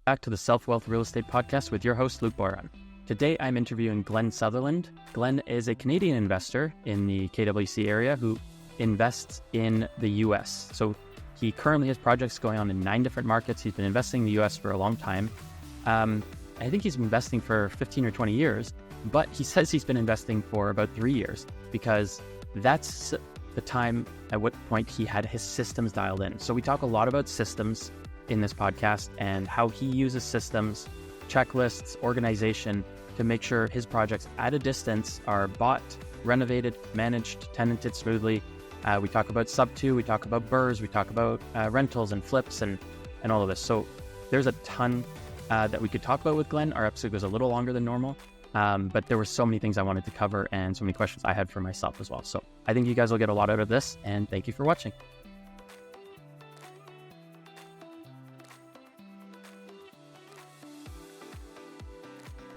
Back to the Self-Wealth Real Estate Podcast with your host, Luke Boron. Today, I'm interviewing Glen Sutherland. Glen is a Canadian investor in the KWC area who invests in the U.S. So he currently has projects going on in 9 different markets. He's been investing in the U.S. for a long time. I think he's been investing for 15 or 20 years, but he says he's been investing for about 3 years because that's the time at what point he had his systems dialed in. So we talk a lot about systems in this podcast and how he uses systems, checklists, organization to make sure his projects at a distance are bought, renovated, managed, tenanted smoothly. We talk about sub-2, we talk about BRRRRs, we talk about rentals and flips and all of this. So there's a ton that we could talk about with Glen. Our episode goes a little longer than normal, but there were so many things I wanted to cover and so many questions I had for myself as well. So I think you guys will get a lot out of this, and thank you for watching.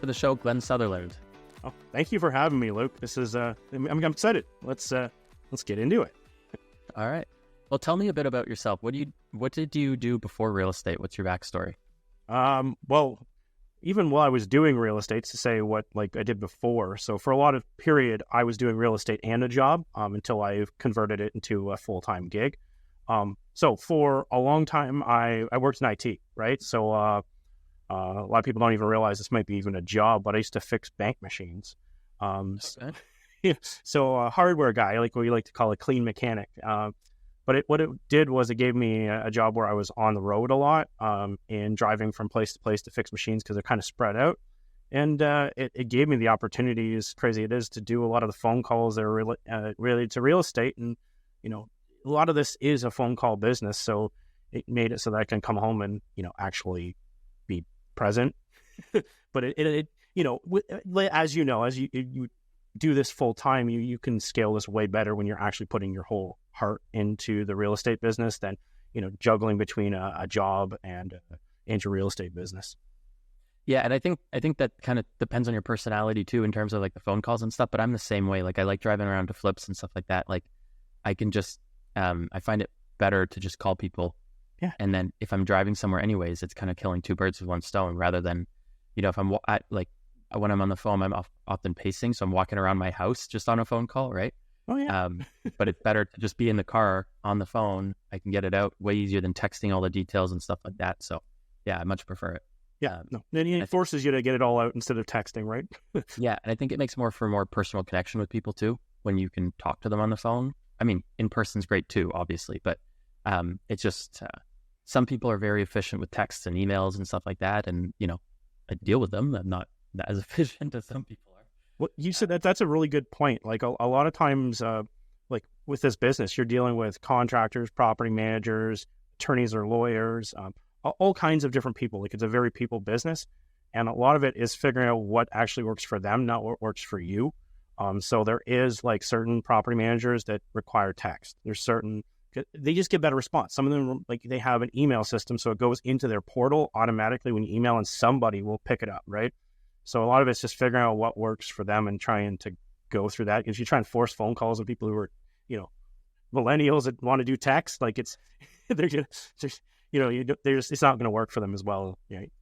For the show, Glen Sutherland. Oh, thank you for having me, Luke. This is I'm excited. Let's get into it. All right. Well, tell me a bit about yourself. What did you do before real estate? What's your backstory? Well, even while I was doing real estate, to say what I did before. So for a lot of period, I was doing real estate and a job until I converted it into a full-time gig. So for a long time, I worked in IT, right? So a lot of people don't even realize this might be even a job, but I used to fix bank machines. Okay. Yeah, so a hardware guy, like what we like to call a clean mechanic. But what it did was it gave me a job where I was on the road a lot and driving from place to place to fix machines because they're kind of spread out. And it gave me the opportunity, as crazy it is, to do a lot of the phone calls that are related to real estate. And, a lot of this is a phone call business. So it made it so that I can come home and, actually be present. But as you do this full time, you can scale this way better when you're actually putting your whole heart into the real estate business than, juggling between a job and your real estate business. Yeah. And I think that kind of depends on your personality too, in terms of the phone calls and stuff, but I'm the same way. I like driving around to flips and stuff like that. I can just, I find it better to just call people. Yeah. And then if I'm driving somewhere anyways, it's kind of killing 2 birds with 1 stone rather than, if I'm when I'm on the phone, I'm often pacing. So I'm walking around my house just on a phone call, right? Oh, yeah. But it's better to just be in the car on the phone. I can get it out way easier than texting all the details and stuff like that. So yeah, I much prefer it. Yeah. No. Then it forces you to get it all out instead of texting, right? Yeah. And I think it makes for more personal connection with people too, when you can talk to them on the phone. I mean, in person's great too, obviously, but it's just some people are very efficient with texts and emails and stuff like that. And, I deal with them. I'm not as efficient as some people are. Well, you said that's a really good point. A lot of times, with this business, you're dealing with contractors, property managers, attorneys or lawyers, all kinds of different people. It's a very people business. And a lot of it is figuring out what actually works for them, not what works for you. So there is certain property managers that require text. There's certain, they just get better response. Some of them, they have an email system, so it goes into their portal automatically when you email and somebody will pick it up, right? So a lot of it's just figuring out what works for them and trying to go through that. If you try and force phone calls with people who are, millennials that want to do text, it's not going to work for them as well. Right?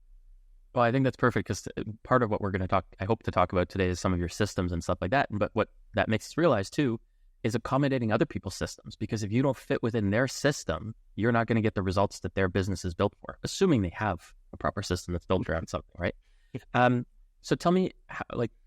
Well, I think that's perfect because part of what we're going to I hope to talk about today is some of your systems and stuff like that. But what that makes us realize too is accommodating other people's systems, because if you don't fit within their system, you're not going to get the results that their business is built for, assuming they have a proper system that's built around something, right? So tell me,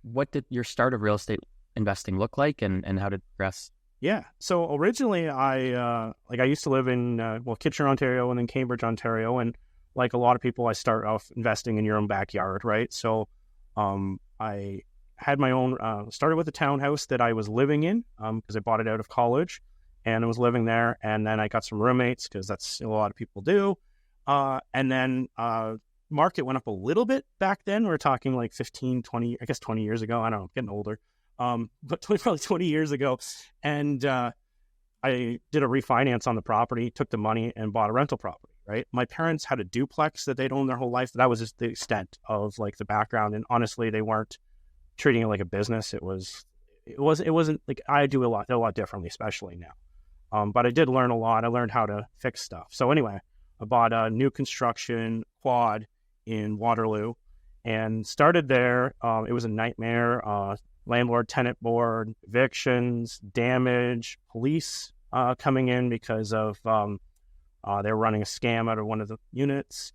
what did your start of real estate investing look like, and how did it progress? Yeah. So originally I used to live in, Kitchener, Ontario, and then Cambridge, Ontario. And like a lot of people, I start off investing in your own backyard, right? So I had my own, started with a townhouse that I was living in because I bought it out of college and I was living there. And then I got some roommates because that's a lot of people do. And then market went up a little bit back then. We're talking 15, 20, I guess 20 years ago. I don't know, getting older. But probably 20 years ago. And I did a refinance on the property, took the money and bought a rental property, right? My parents had a duplex that they'd owned their whole life. That was just the extent of the background. And honestly, they weren't treating it like a business. It wasn't I do a lot differently, especially now. But I did learn a lot. I learned how to fix stuff. So anyway, I bought a new construction quad in Waterloo and started there. It was a nightmare. Landlord, tenant board, evictions, damage, police coming in because of they were running a scam out of one of the units.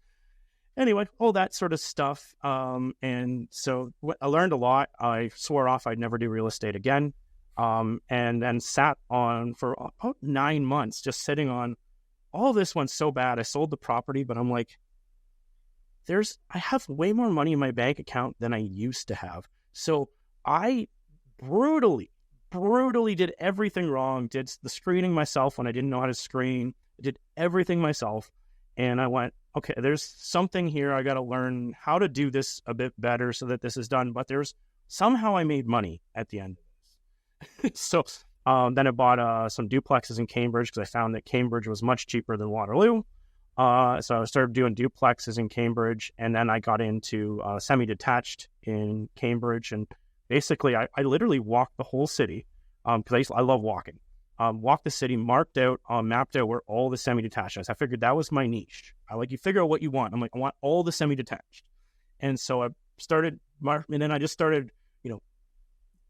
Anyway, all that sort of stuff. And so I learned a lot. I swore off I'd never do real estate again. And then sat on for about 9 months, just sitting on all this went so bad. I sold the property, but I'm like, I have way more money in my bank account than I used to have. So I brutally did everything wrong, did the screening myself when I didn't know how to screen, did everything myself. And I went, okay, there's something here. I got to learn how to do this a bit better so that this is done. But somehow I made money at the end of this. So then I bought some duplexes in Cambridge because I found that Cambridge was much cheaper than Waterloo. So I started doing duplexes in Cambridge, and then I got into semi-detached in Cambridge. And basically, I literally walked the whole city because I love walking. Walked the city, mapped out where all the semi-detached is. I figured that was my niche. You figure out what you want. I'm like, I want all the semi-detached. And so I started, and then I just started,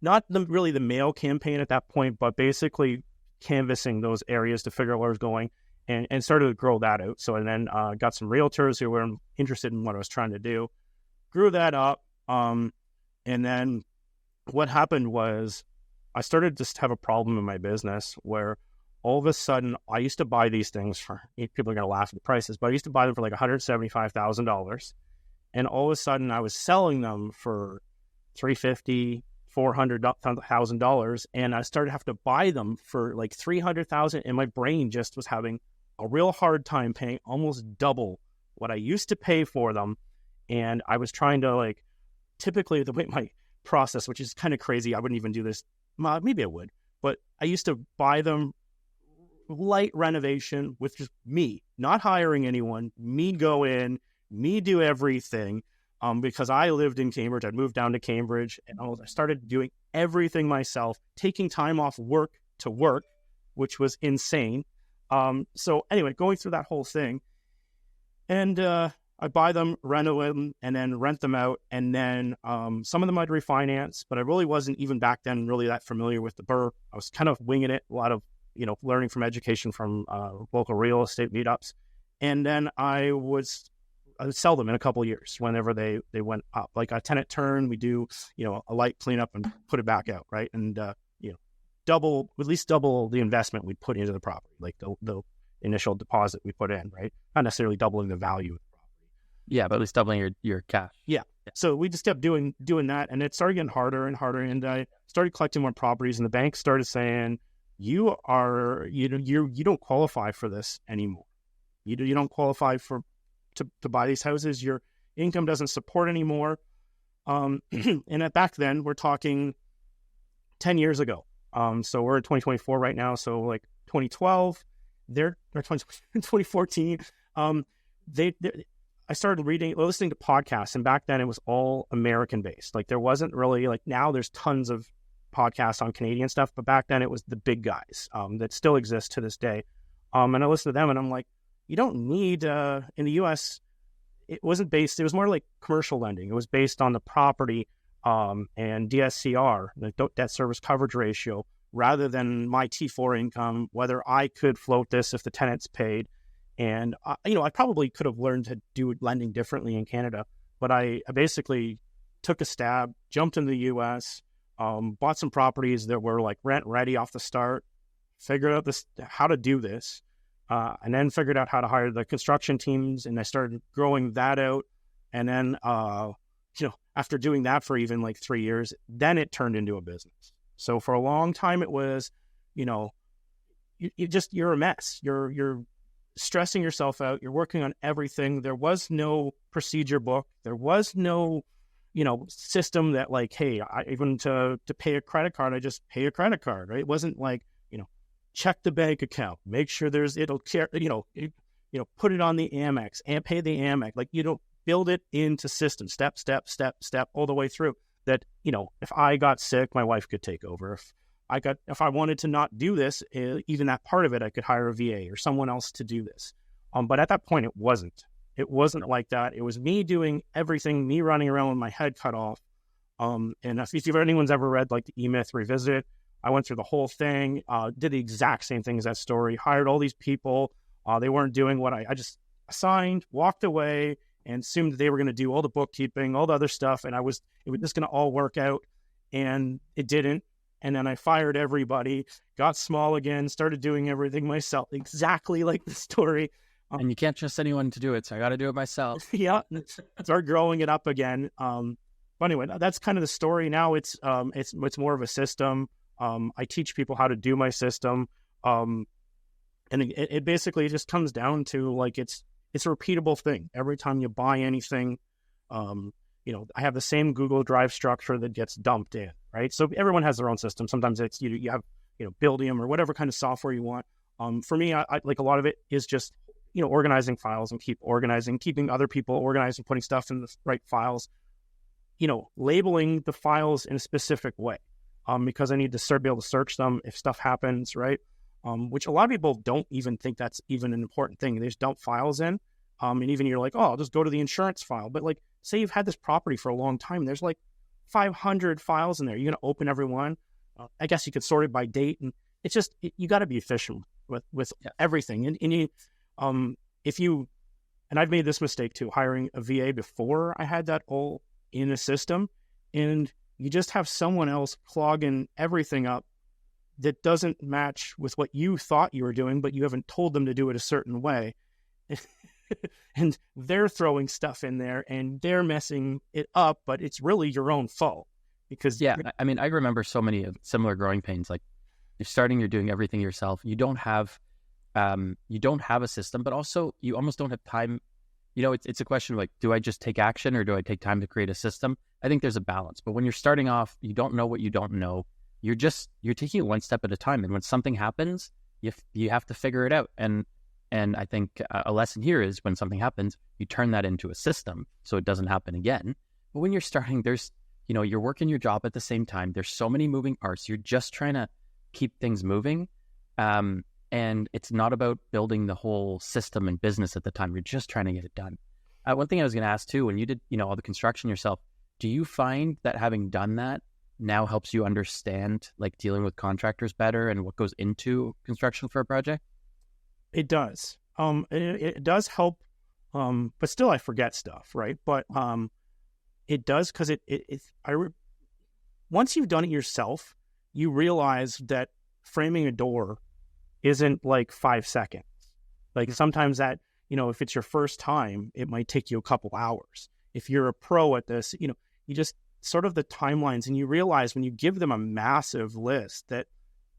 not really the mail campaign at that point, but basically canvassing those areas to figure out where I was going and started to grow that out. So, and then got some realtors who were interested in what I was trying to do, grew that up. And then what happened was I started to have a problem in my business where all of a sudden I used to buy these things for, people are going to laugh at the prices, but I used to buy them for like $175,000. And all of a sudden I was selling them for $350,000, $400,000. And I started to have to buy them for like $300,000. And my brain just was having a real hard time paying almost double what I used to pay for them. And I was trying to typically the way my process, which is kind of crazy, I wouldn't even do this. Maybe I would, but I used to buy them light renovation with just me, not hiring anyone, me go in, me do everything. Because I lived in Cambridge, I'd moved down to Cambridge, and I started doing everything myself, taking time off work to work, which was insane. So anyway, going through that whole thing, and I buy them, renovate them, and then rent them out, and then some of them I'd refinance, but I really wasn't even back then really that familiar with the BRRRR. I was kind of winging it, a lot of learning from education from local real estate meetups, and then I would sell them in a couple of years whenever they went up. Like a tenant turn, we do, a light cleanup and put it back out, right? And, at least double the investment we put into the property, like the initial deposit we put in, right? Not necessarily doubling the value of the property. Yeah, but at least doubling your cash. Yeah. So we just kept doing that, and it started getting harder and harder, and I started collecting more properties, and the bank started saying, you don't qualify for this anymore. You don't qualify to buy these houses. Your income doesn't support anymore. And back then, we're talking 10 years ago. So we're in 2024 right now. So like 2012, 2014. I started listening to podcasts, and back then it was all American based. Like there wasn't really now there's tons of podcasts on Canadian stuff, but back then it was the big guys that still exist to this day. And I listened to them, and I'm like, you don't need, in the U.S., it was more like commercial lending. It was based on the property and DSCR, the debt service coverage ratio, rather than my T4 income, whether I could float this if the tenants paid. And, I probably could have learned to do lending differently in Canada, but I basically took a stab, jumped into the U.S., bought some properties that were rent ready off the start, figured out how to do this. And then figured out how to hire the construction teams, and I started growing that out. And then, after doing that for even 3 years, then it turned into a business. So for a long time, it was, you're a mess. You're stressing yourself out. You're working on everything. There was no procedure book. There was no, system that hey, even to pay a credit card, I just pay a credit card, right? It wasn't check the bank account, make sure put it on the Amex and pay the Amex. Build it into system, step, all the way through that, if I got sick, my wife could take over. If I wanted to not do this, even that part of it, I could hire a VA or someone else to do this. But at that point it wasn't. It wasn't like that. It was me doing everything, me running around with my head cut off. And if anyone's ever read like the E-Myth Revisited, I went through the whole thing, did the exact same thing as that story, hired all these people. They weren't doing what I just assigned, walked away, and assumed that they were going to do all the bookkeeping, all the other stuff. And it was just going to all work out. And it didn't. And then I fired everybody, got small again, started doing everything myself, exactly like the story. And you can't trust anyone to do it, so I got to do it myself. Yeah, start growing it up again. But anyway, that's kind of the story. Now it's more of a system. I teach people how to do my system, and it basically just comes down to like it's a repeatable thing. Every time you buy anything, I have the same Google Drive structure that gets dumped in, right? So everyone has their own system. Sometimes it's you have Buildium or whatever kind of software you want. For me, I like a lot of it is just organizing files and keeping other people organized and putting stuff in the right files. Labeling the files in a specific way, because I need to be able to search them if stuff happens, right? Which a lot of people don't even think that's even an important thing. They just dump files in, and even you're like, oh, I'll just go to the insurance file. But like, say you've had this property for a long time, there's like 500 files in there. You're going to open every one. I guess you could sort it by date, and it's just you got to be efficient with everything. And you, and I've made this mistake too, hiring a VA before I had that all in a system, and you just have someone else clogging everything up that doesn't match with what you thought you were doing, but you haven't told them to do it a certain way. And they're throwing stuff in there and they're messing it up, but it's really your own fault. Because I mean, I remember so many of similar growing pains. Like you're doing everything yourself. You don't have a system, but also you almost don't have time. It's a question of like, do I just take action or do I take time to create a system? I think there's a balance. But when you're starting off, you don't know what you don't know. You're taking it one step at a time. And when something happens, you have to figure it out. And I think a lesson here is when something happens, you turn that into a system so it doesn't happen again. But when you're starting, you're working your job at the same time. There's so many moving parts. You're just trying to keep things moving. And it's not about building the whole system and business at the time. You're just trying to get it done. One thing I was going to ask too, when you did, all the construction yourself, do you find that having done that now helps you understand like dealing with contractors better and what goes into construction for a project? It does. It does help, but still I forget stuff, right? But it does because once you've done it yourself, you realize that framing a door isn't like 5 seconds. Like sometimes that, if it's your first time, it might take you a couple hours. If you're a pro at this, you just sort of the timelines, and you realize when you give them a massive list that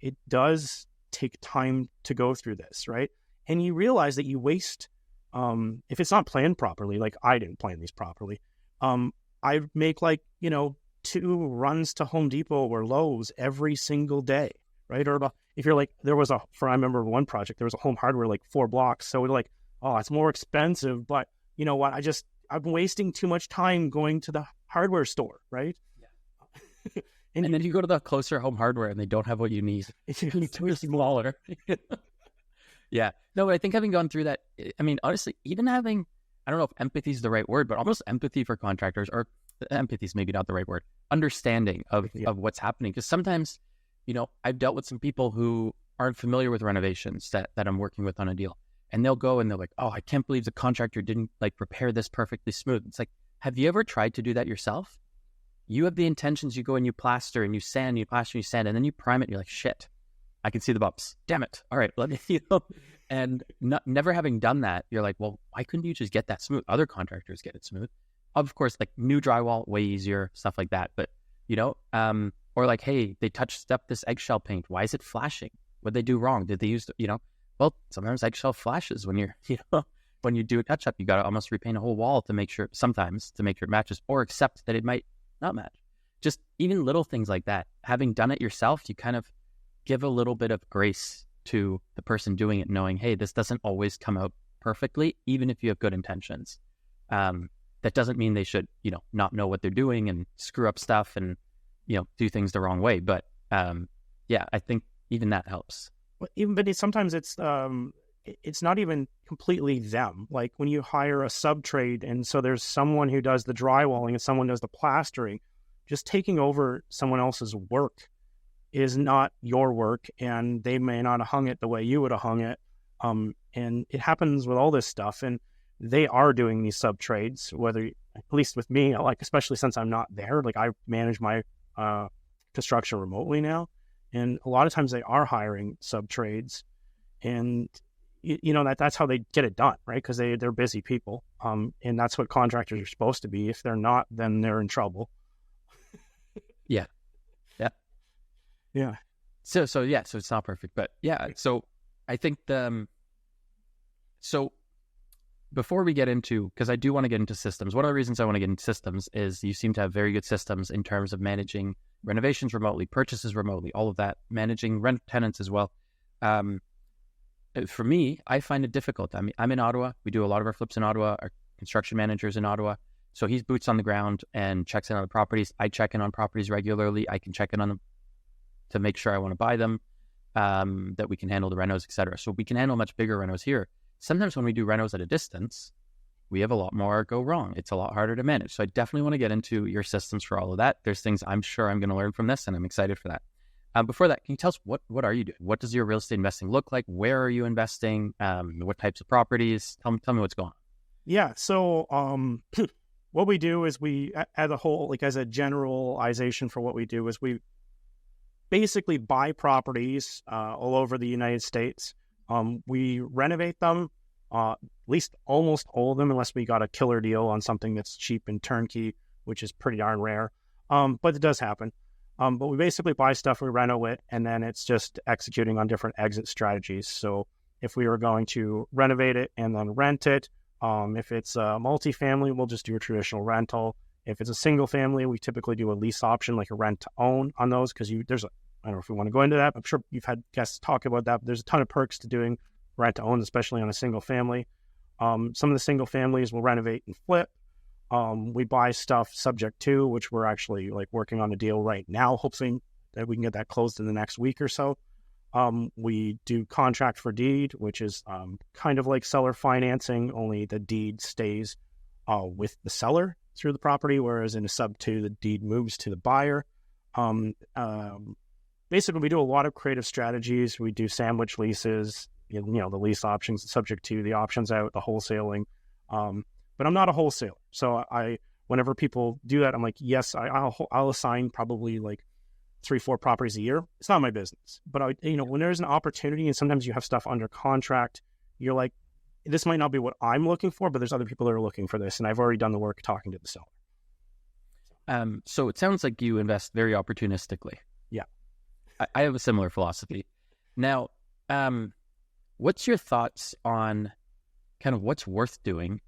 it does take time to go through this, right? And you realize that you waste, if it's not planned properly, like I didn't plan these properly, I make 2 runs to Home Depot or Lowe's every single day, right? Or if you're like, I remember one project, there was a Home Hardware, 4 blocks. So we're like, oh, it's more expensive, but you know what? I'm wasting too much time going to the hardware store, right? Yeah. and then you go to the closer Home Hardware and they don't have what you need. It's too smaller. Yeah. No, I think having gone through that, I mean, honestly, even having, I don't know if empathy is the right word, but almost empathy for contractors, or empathy is maybe not the right word, understanding of what's happening. Because sometimes, I've dealt with some people who aren't familiar with renovations that I'm working with on a deal. And they'll go and they're like, oh, I can't believe the contractor didn't prepare this perfectly smooth. It's like, have you ever tried to do that yourself? You have the intentions, you go and you plaster and you sand, you plaster and you sand, and then you prime it. And you're like, shit, I can see the bumps. Damn it. All right, let me, and never having done that, you're like, well, why couldn't you just get that smooth? Other contractors get it smooth. Of course, new drywall, way easier, stuff like that. But, or like, hey, they touched up this eggshell paint. Why is it flashing? What'd they do wrong? Did they use, well, sometimes eggshell flashes when you're, when you do a touch up, you got to almost repaint a whole wall to make sure it matches, or accept that it might not match. Just even little things like that. Having done it yourself, you kind of give a little bit of grace to the person doing it, knowing, hey, this doesn't always come out perfectly, even if you have good intentions. That doesn't mean they should, not know what they're doing and screw up stuff and, do things the wrong way. But I think even that helps. But sometimes it's it's not even completely them. Like when you hire a sub trade, and so there's someone who does the drywalling and someone does the plastering, just taking over someone else's work is not your work, and they may not have hung it the way you would have hung it. And it happens with all this stuff, and they are doing these sub trades, whether, at least with me, like, especially since I'm not there, like I manage my construction remotely now. And a lot of times they are hiring sub trades, and that's how they get it done, right? Because they're busy people. And that's what contractors are supposed to be. If they're not, then they're in trouble. Yeah. Yeah. Yeah. So it's not perfect, but yeah. So I think so before we get into, because I do want to get into systems, one of the reasons I want to get into systems is you seem to have very good systems in terms of managing renovations remotely, purchases remotely, all of that, managing rent tenants as well. For me, I find it difficult. I mean, I'm in Ottawa. We do a lot of our flips in Ottawa. Our construction manager's in Ottawa. So he's boots on the ground and checks in on the properties. I check in on properties regularly. I can check in on them to make sure I want to buy them, that we can handle the renos, etc. So we can handle much bigger renos here. Sometimes when we do renos at a distance, we have a lot more go wrong. It's a lot harder to manage. So I definitely want to get into your systems for all of that. There's things I'm sure I'm going to learn from this, and I'm excited for that. Before that, can you tell us what are you doing? What does your real estate investing look like? Where are you investing? What types of properties? Tell me what's going on. Yeah. So what we do is we, as a whole, like as a generalization for what we do, is we basically buy properties all over the United States. We renovate them, at least almost all of them, unless we got a killer deal on something that's cheap and turnkey, which is pretty darn rare. But it does happen. But we basically buy stuff, we reno it, and then it's just executing on different exit strategies. So if we were going to renovate it and then rent it, if it's a multifamily, we'll just do a traditional rental. If it's a single family, we typically do a lease option, like a rent to own on those, because I don't know if we want to go into that. I'm sure you've had guests talk about that, but there's a ton of perks to doing rent to own, especially on a single family. Some of the single families will renovate and flip. We buy stuff subject to, which we're actually like working on a deal right now, hoping that we can get that closed in the next week or so. We do contract for deed, which is kind of like seller financing, only the deed stays with the seller through the property, whereas in a sub two, the deed moves to the buyer. Basically, we do a lot of creative strategies. We do sandwich leases, the lease options, subject to the options out, the wholesaling. But I'm not a wholesaler. So whenever people do that, I'm like, yes, I'll assign probably like 3-4 properties a year. It's not my business. But when there's an opportunity, and sometimes you have stuff under contract, you're like, this might not be what I'm looking for, but there's other people that are looking for this, and I've already done the work talking to the seller. So it sounds like you invest very opportunistically. Yeah. I have a similar philosophy. Now, what's your thoughts on kind of what's worth doing?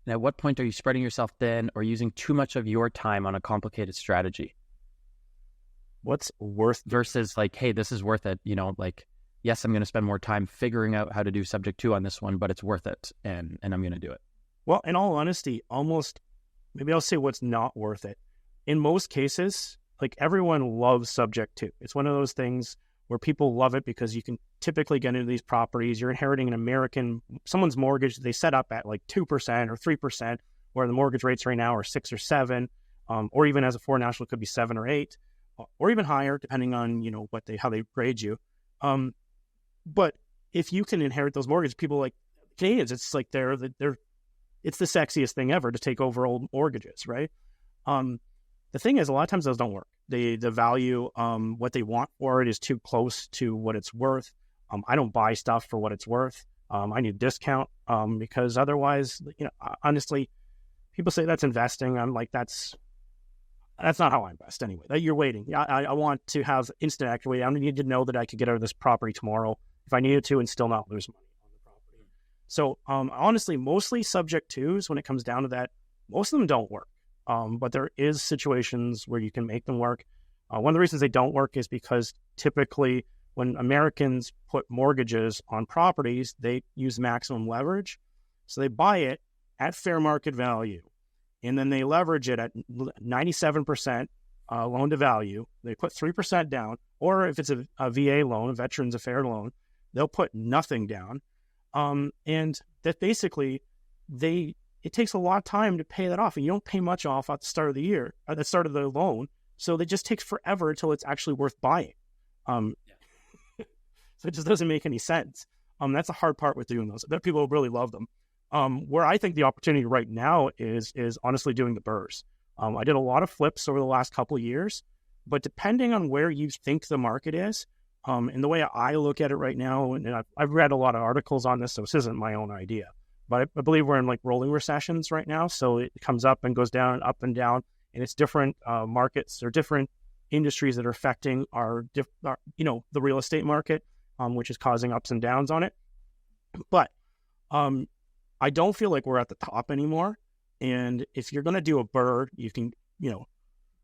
And at what point are you spreading yourself thin or using too much of your time on a complicated strategy? What's worth versus like, hey, this is worth it. Like, yes, I'm going to spend more time figuring out how to do subject to on this one, but it's worth it. And I'm going to do it. Well, in all honesty, maybe I'll say what's not worth it. In most cases, like everyone loves subject to. It's one of those things where people love it because you can typically get into these properties. You're inheriting someone's mortgage they set up at like 2% or 3%, where the mortgage rates right now are 6 or 7, or even as a foreign national, it could be 7 or 8, or even higher, depending on, how they grade you. But if you can inherit those mortgages, people like Canadians, it's like it's the sexiest thing ever to take over old mortgages, right? The thing is, a lot of times those don't work. The value, what they want for it is too close to what it's worth. I don't buy stuff for what it's worth. I need a discount because otherwise, honestly, people say that's investing. I'm like, that's not how I invest anyway. You're waiting. I want to have instant equity. I need to know that I could get out of this property tomorrow if I needed to and still not lose money on the property. So honestly, mostly subject twos, when it comes down to that, most of them don't work. But there is situations where you can make them work. One of the reasons they don't work is because typically when Americans put mortgages on properties, they use maximum leverage. So they buy it at fair market value, and then they leverage it at 97% loan to value. They put 3% down, or if it's a VA loan, a Veterans Affairs loan, they'll put nothing down. And that basically it takes a lot of time to pay that off, and you don't pay much off at the start of the year, at the start of the loan. So it just takes forever until it's actually worth buying. So it just doesn't make any sense. That's the hard part with doing those. But people really love them. Where I think the opportunity right now is honestly doing the BRRRRs. I did a lot of flips over the last couple of years, but depending on where you think the market is, and the way I look at it right now, and I've read a lot of articles on this, so this isn't my own idea, but I believe we're in like rolling recessions right now. So it comes up and goes down and up and down, and it's different markets or different industries that are affecting the real estate market, which is causing ups and downs on it. But I don't feel like we're at the top anymore. And if you're going to do a BRRRR, you can,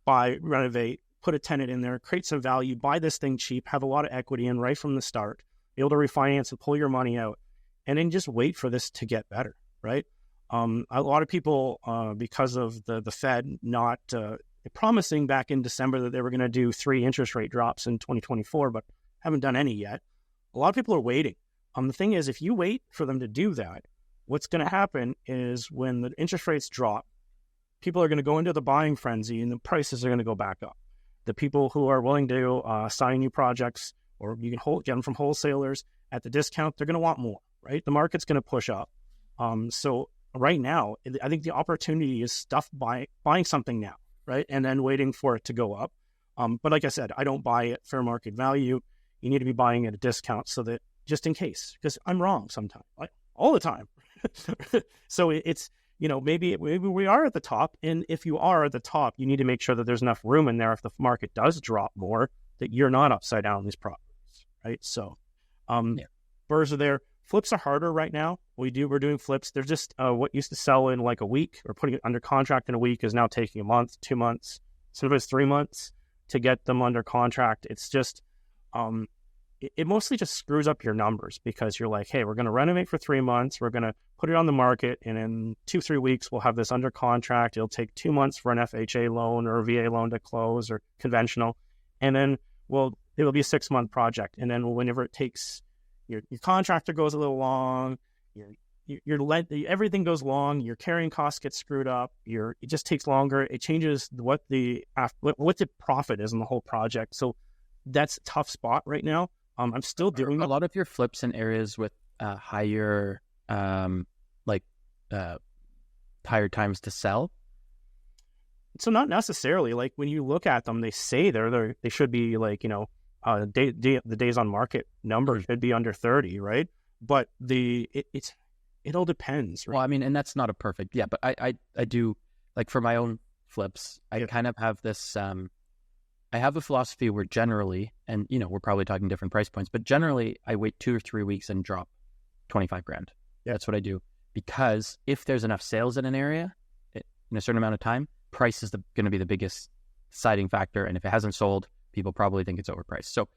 buy, renovate, put a tenant in there, create some value, buy this thing cheap, have a lot of equity in right from the start, be able to refinance and pull your money out, and then just wait for this to get better, right? A lot of people, because of the Fed not promising back in December that they were going to do 3 interest rate drops in 2024, but haven't done any yet. A lot of people are waiting. The thing is, if you wait for them to do that, what's going to happen is when the interest rates drop, people are going to go into the buying frenzy and the prices are going to go back up. The people who are willing to sign new projects, or you can get them from wholesalers at the discount, they're going to want more, right? The market's going to push up. So right now, I think the opportunity is buying something now, right? And then waiting for it to go up. But like I said, I don't buy at fair market value. You need to be buying at a discount so that just in case, because I'm wrong sometimes, like all the time. So it's, maybe we are at the top. And if you are at the top, you need to make sure that there's enough room in there if the market does drop more, that you're not upside down on these properties, right? So BRRRRs are there. Flips are harder right now. We're doing flips. They're just what used to sell in like a week or putting it under contract in a week is now taking a month, 2 months, sometimes 3 months to get them under contract. It's just, it mostly just screws up your numbers because you're like, hey, we're going to renovate for 3 months. We're going to put it on the market. And in 2-3 weeks, we'll have this under contract. It'll take 2 months for an FHA loan or a VA loan to close or conventional. And then, it'll be a 6-month project. And then whenever it takes, your contractor goes a little long, everything goes long, your carrying costs get screwed up, it just takes longer. It changes what the profit is in the whole project. So that's a tough spot right now. I'm still doing a lot of your flips in areas with higher higher times to sell. So not necessarily. Like when you look at them, they say they should be like, the days on market number should be under 30, right? But it all depends, right? Well, I mean, and that's not a perfect, but I do, like for my own flips, I kind of have this, I have a philosophy where generally, and we're probably talking different price points, but generally I wait 2 or 3 weeks and drop 25 grand. Yeah. That's what I do. Because if there's enough sales in an area in a certain amount of time, price is going to be the biggest deciding factor. And if it hasn't sold, people probably think it's overpriced. So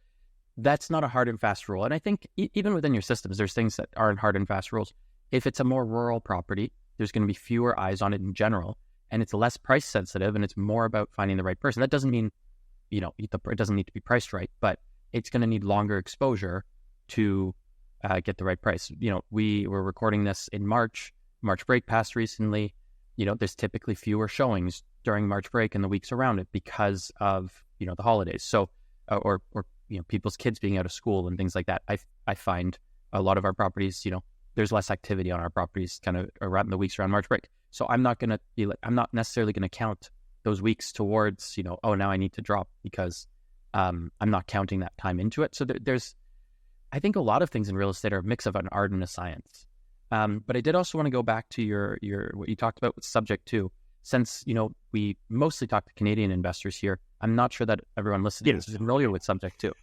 that's not a hard and fast rule. And I think even within your systems, there's things that aren't hard and fast rules. If it's a more rural property, there's going to be fewer eyes on it in general, and it's less price sensitive, and it's more about finding the right person. That doesn't mean, it doesn't need to be priced right, but it's going to need longer exposure to get the right price. We were recording this in March break passed recently. There's typically fewer showings during March break and the weeks around it because of, the holidays. So, or people's kids being out of school and things like that. I find a lot of our properties, there's less activity on our properties kind of around the weeks around March break. So I'm not necessarily going to count those weeks towards, now I need to drop because I'm not counting that time into it. So there's, I think a lot of things in real estate are a mix of an art and a science. But I did also want to go back to your what you talked about with subject to. Since, we mostly talk to Canadian investors here, I'm not sure that everyone listening is familiar with subject to.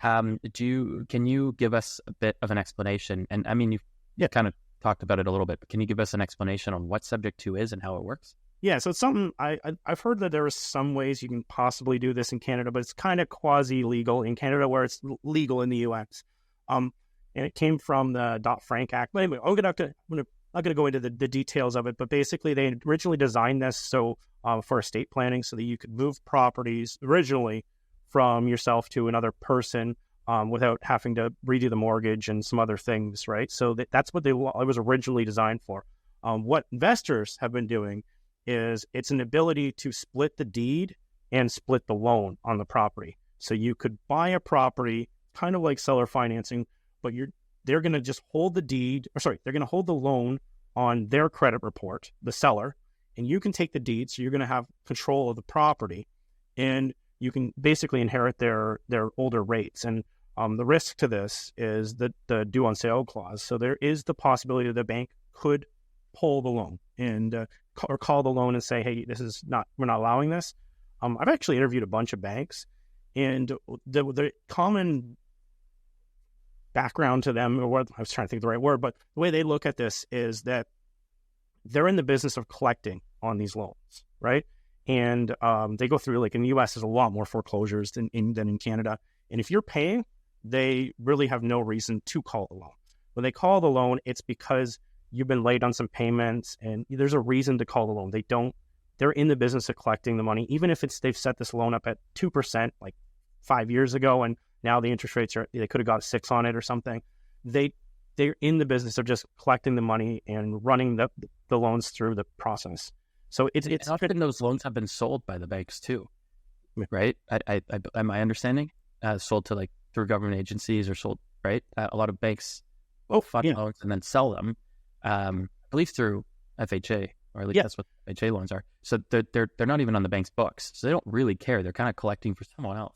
Can you give us a bit of an explanation? And I mean, you've kind of talked about it a little bit, but can you give us an explanation on what subject to is and how it works? Yeah, so it's something I've heard that there are some ways you can possibly do this in Canada, but it's kind of quasi-legal in Canada where it's legal in the U.S. And it came from the Dodd-Frank Act. But anyway, I'm not going to go into the details of it, but basically they originally designed this so for estate planning so that you could move properties originally from yourself to another person without having to redo the mortgage and some other things, right? So that's what it was originally designed for. What investors have been doing is it's an ability to split the deed and split the loan on the property. So you could buy a property, kind of like seller financing, but they're going to just hold the deed, they're going to hold the loan on their credit report, the seller, and you can take the deed. So you're going to have control of the property, and you can basically inherit their older rates. And the risk to this is the due on sale clause. So there is the possibility that the bank could pull the loan and or call the loan and say, hey, we're not allowing this. I've actually interviewed a bunch of banks, and the common background to them, or what I was trying to think of the right word, but the way they look at this is that they're in the business of collecting on these loans, right? And they go through, like in the US, there's a lot more foreclosures than in Canada. And if you're paying, they really have no reason to call the loan. When they call the loan, it's because you've been late on some payments, and there's a reason to call the loan. They're in the business of collecting the money, even if they've set this loan up at 2% like 5 years ago, and now the interest rates they could have got a 6 on it or something. They're in the business of just collecting the money and running the loans through the process. So it's often those loans have been sold by the banks too, right? Am I understanding? Sold to like through government agencies or sold, right? A lot of banks fund loans and then sell them. I believe through FHA, or at least that's what FHA loans are. So they're not even on the bank's books, so they don't really care. They're kind of collecting for someone else.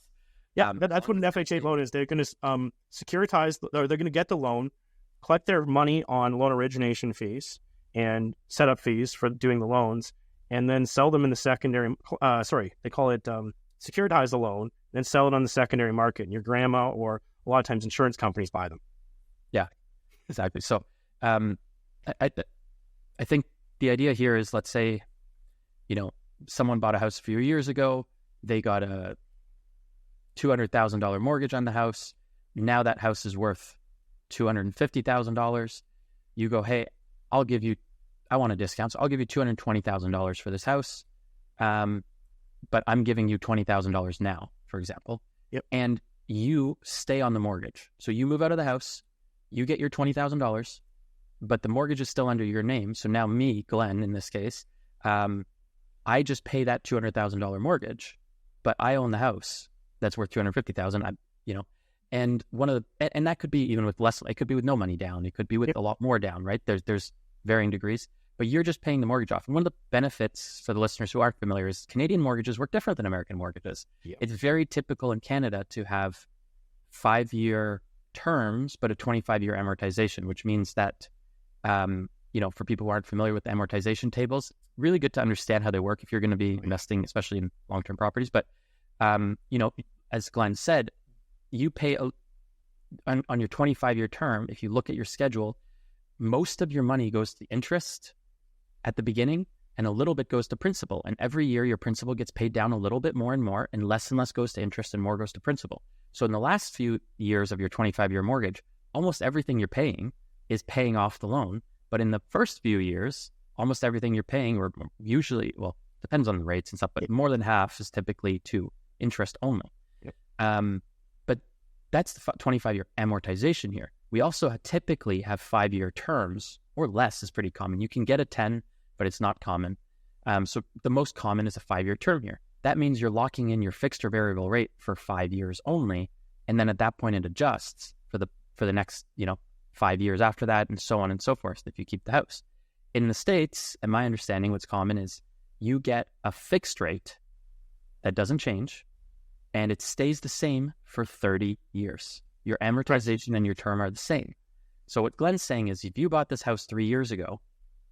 Yeah, that's what an FHA loan is. They're going to securitize, or they're going to get the loan, collect their money on loan origination fees and setup fees for doing the loans, and then sell them in the secondary. They call it securitize the loan, then sell it on the secondary market. And your grandma, or a lot of times insurance companies, buy them. Yeah, exactly. So I think the idea here is, let's say, someone bought a house a few years ago. They got a $200,000 mortgage on the house. Now that house is worth $250,000. You go, hey, I want a discount, so I'll give you $220,000 for this house. But I'm giving you $20,000 now, for example. Yep. And you stay on the mortgage. So you move out of the house, you get your $20,000, but the mortgage is still under your name. So now me, Glenn, in this case, I just pay that $200,000 mortgage, but I own the house that's worth $250,000. And and that could be even with less. It could be with no money down. It could be with a lot more down, right? There's varying degrees, but you're just paying the mortgage off. And one of the benefits for the listeners who aren't familiar is Canadian mortgages work different than American mortgages. Yeah. It's very typical in Canada to have 5-year terms, but a 25-year amortization, which means that, for people who aren't familiar with the amortization tables, it's really good to understand how they work if you're going to be investing, especially in long-term properties. But, as Glenn said, you pay on your 25-year term. If you look at your schedule, most of your money goes to interest at the beginning, and a little bit goes to principal. And every year, your principal gets paid down a little bit more and more, and less goes to interest and more goes to principal. So in the last few years of your 25-year mortgage, almost everything you're paying is paying off the loan. But in the first few years, almost everything you're paying, or usually, depends on the rates and stuff, but more than half is typically to interest only. Yep. But that's the 25-year amortization here. We also typically have 5-year terms, or less is pretty common. You can get a 10, but it's not common. So the most common is a 5-year term here. That means you're locking in your fixed or variable rate for 5 years only, and then at that point it adjusts for the next 5 years after that, and so on and so forth if you keep the house. In the States, and my understanding, what's common is you get a fixed rate that doesn't change, and it stays the same for 30 years. Your amortization and your term are the same. So what Glenn's saying is, if you bought this house 3 years ago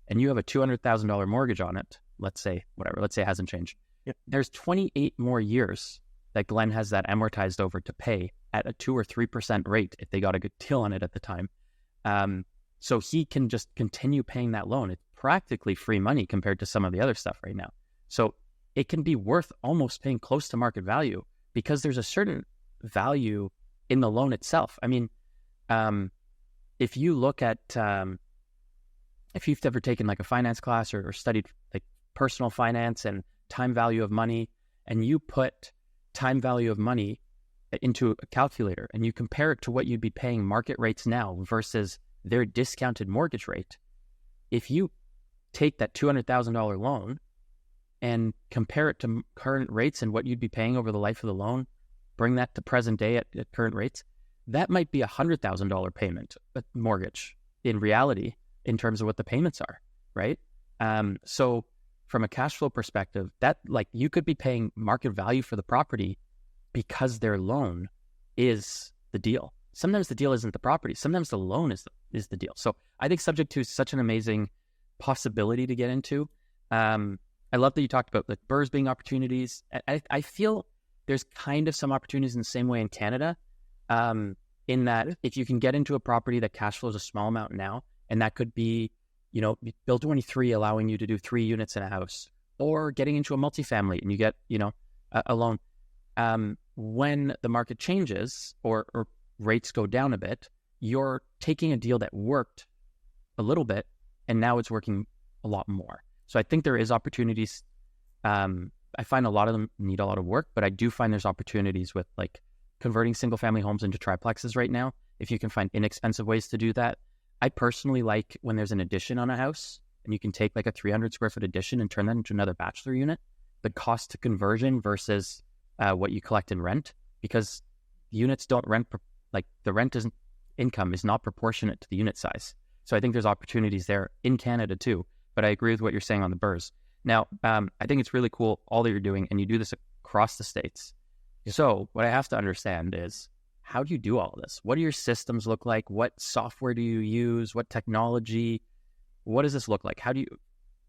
and you have a $200,000 mortgage on it, let's say it hasn't changed. Yep. There's 28 more years that Glenn has that amortized over to pay at a 2 or 3% rate if they got a good deal on it at the time. So he can just continue paying that loan. It's practically free money compared to some of the other stuff right now. So it can be worth almost paying close to market value because there's a certain value in the loan itself. I mean, if you look at, if you've ever taken like a finance class or studied like personal finance and time value of money, and you put time value of money into a calculator and you compare it to what you'd be paying market rates now versus their discounted mortgage rate, if you take that $200,000 loan and compare it to current rates and what you'd be paying over the life of the loan, bring that to present day at current rates, that might be $100,000 payment, a mortgage in reality, in terms of what the payments are, right? So from a cash flow perspective, that like you could be paying market value for the property because their loan is the deal. Sometimes the deal isn't the property. Sometimes the loan is the deal. So I think subject to is such an amazing possibility to get into. I love that you talked about like BRRRRs being opportunities. I feel there's kind of some opportunities in the same way in Canada, in that if you can get into a property that cash flows a small amount now, and that could be, you know, Bill 23 allowing you to do 3 units in a house, or getting into a multifamily and you get, you know, a loan. When the market changes or rates go down a bit, you're taking a deal that worked a little bit and now it's working a lot more. So I think there is opportunities. I find a lot of them need a lot of work, but I do find there's opportunities with like converting single family homes into triplexes right now. If you can find inexpensive ways to do that. I personally like when there's an addition on a house and you can take like a 300 square foot addition and turn that into another bachelor unit. The cost to conversion versus what you collect in rent, because units don't rent, like the rent income is not proportionate to the unit size. So I think there's opportunities there in Canada too, but I agree with what you're saying on the BRRRRs. Now, I think it's really cool all that you're doing, and you do this across the states. So what I have to understand is, how do you do all of this? What do your systems look like? What software do you use? What technology? What does this look like? How do you,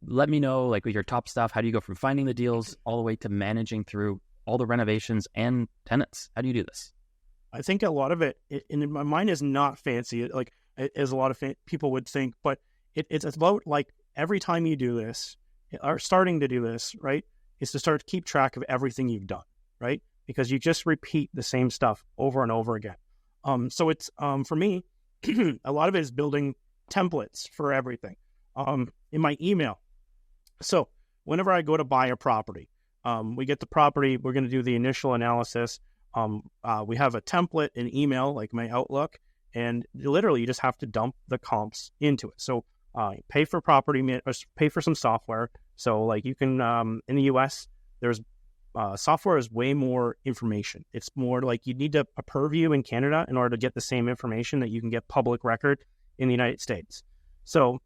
let me know, like with your top stuff, how do you go from finding the deals all the way to managing through all the renovations and tenants? How do you do this? I think a lot of it, in my mind, is not fancy, like as a lot of people would think, but it's about like every time you do this, or starting to do this, right, is to start to keep track of everything you've done, right? Because you just repeat the same stuff over and over again. So it's, for me, a lot of it is building templates for everything in my email. So whenever I go to buy a property, we get the property, we're going to do the initial analysis. We have a template in email, like my Outlook, and literally you just have to dump the comps into it. So pay for pay for some software. So like you can, in the US, there's software is way more information. It's more like you need a purview in Canada in order to get the same information that you can get public record in the United States. So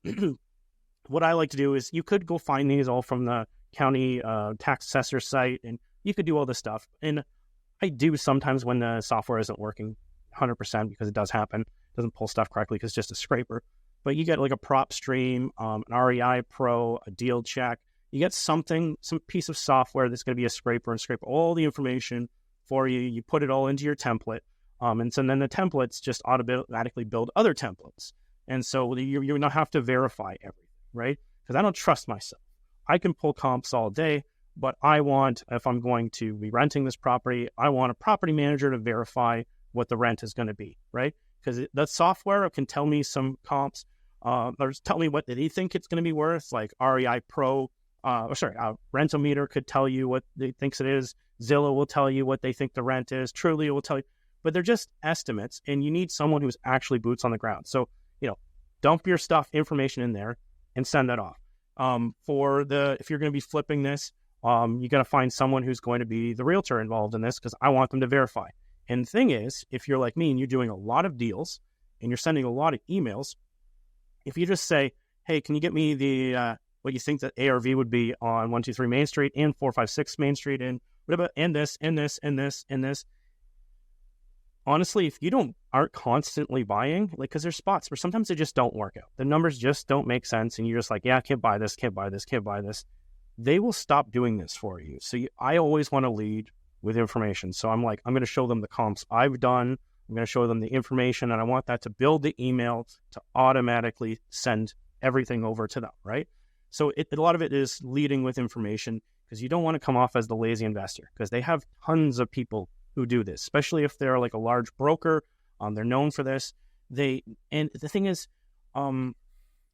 what I like to do is you could go find these all from the county tax assessor site, and you could do all this stuff. And I do sometimes when the software isn't working 100%, because it does happen. It doesn't pull stuff correctly because it's just a scraper. But you get like a prop stream, an REI Pro, a deal check. You get some piece of software that's going to be a scraper and scrape all the information for you. You put it all into your template. And so then the templates just automatically build other templates. And so you don't have to verify everything, right? Because I don't trust myself. I can pull comps all day, but I want, if I'm going to be renting this property, I want a property manager to verify what the rent is going to be, right? Because the software can tell me some comps, or tell me what they think it's going to be worth, like REI Pro, Rental Meter could tell you what they thinks it is. Zillow will tell you what they think the rent is. Trulia will tell you, but they're just estimates, and you need someone who's actually boots on the ground. So, dump your information in there and send that off. If you're going to be flipping this, you got to find someone who's going to be the realtor involved in this, because I want them to verify. And the thing is, if you're like me and you're doing a lot of deals and you're sending a lot of emails, if you just say, hey, can you get me the what you think that ARV would be on 123 Main Street and 456 Main Street, and what about and this and this and this and this? Honestly, if you aren't constantly buying, like, because there's spots where sometimes they just don't work out. The numbers just don't make sense, and you're just like, yeah, I can't buy this, can't buy this, can't buy this. They will stop doing this for you. So I always want to lead with information. So I'm like, I'm going to show them the comps I've done. I'm going to show them the information, and I want that to build the email to automatically send everything over to them, right? So a lot of it is leading with information, because you don't want to come off as the lazy investor, because they have tons of people who do this, especially if they're like a large broker. They're known for this. And the thing is,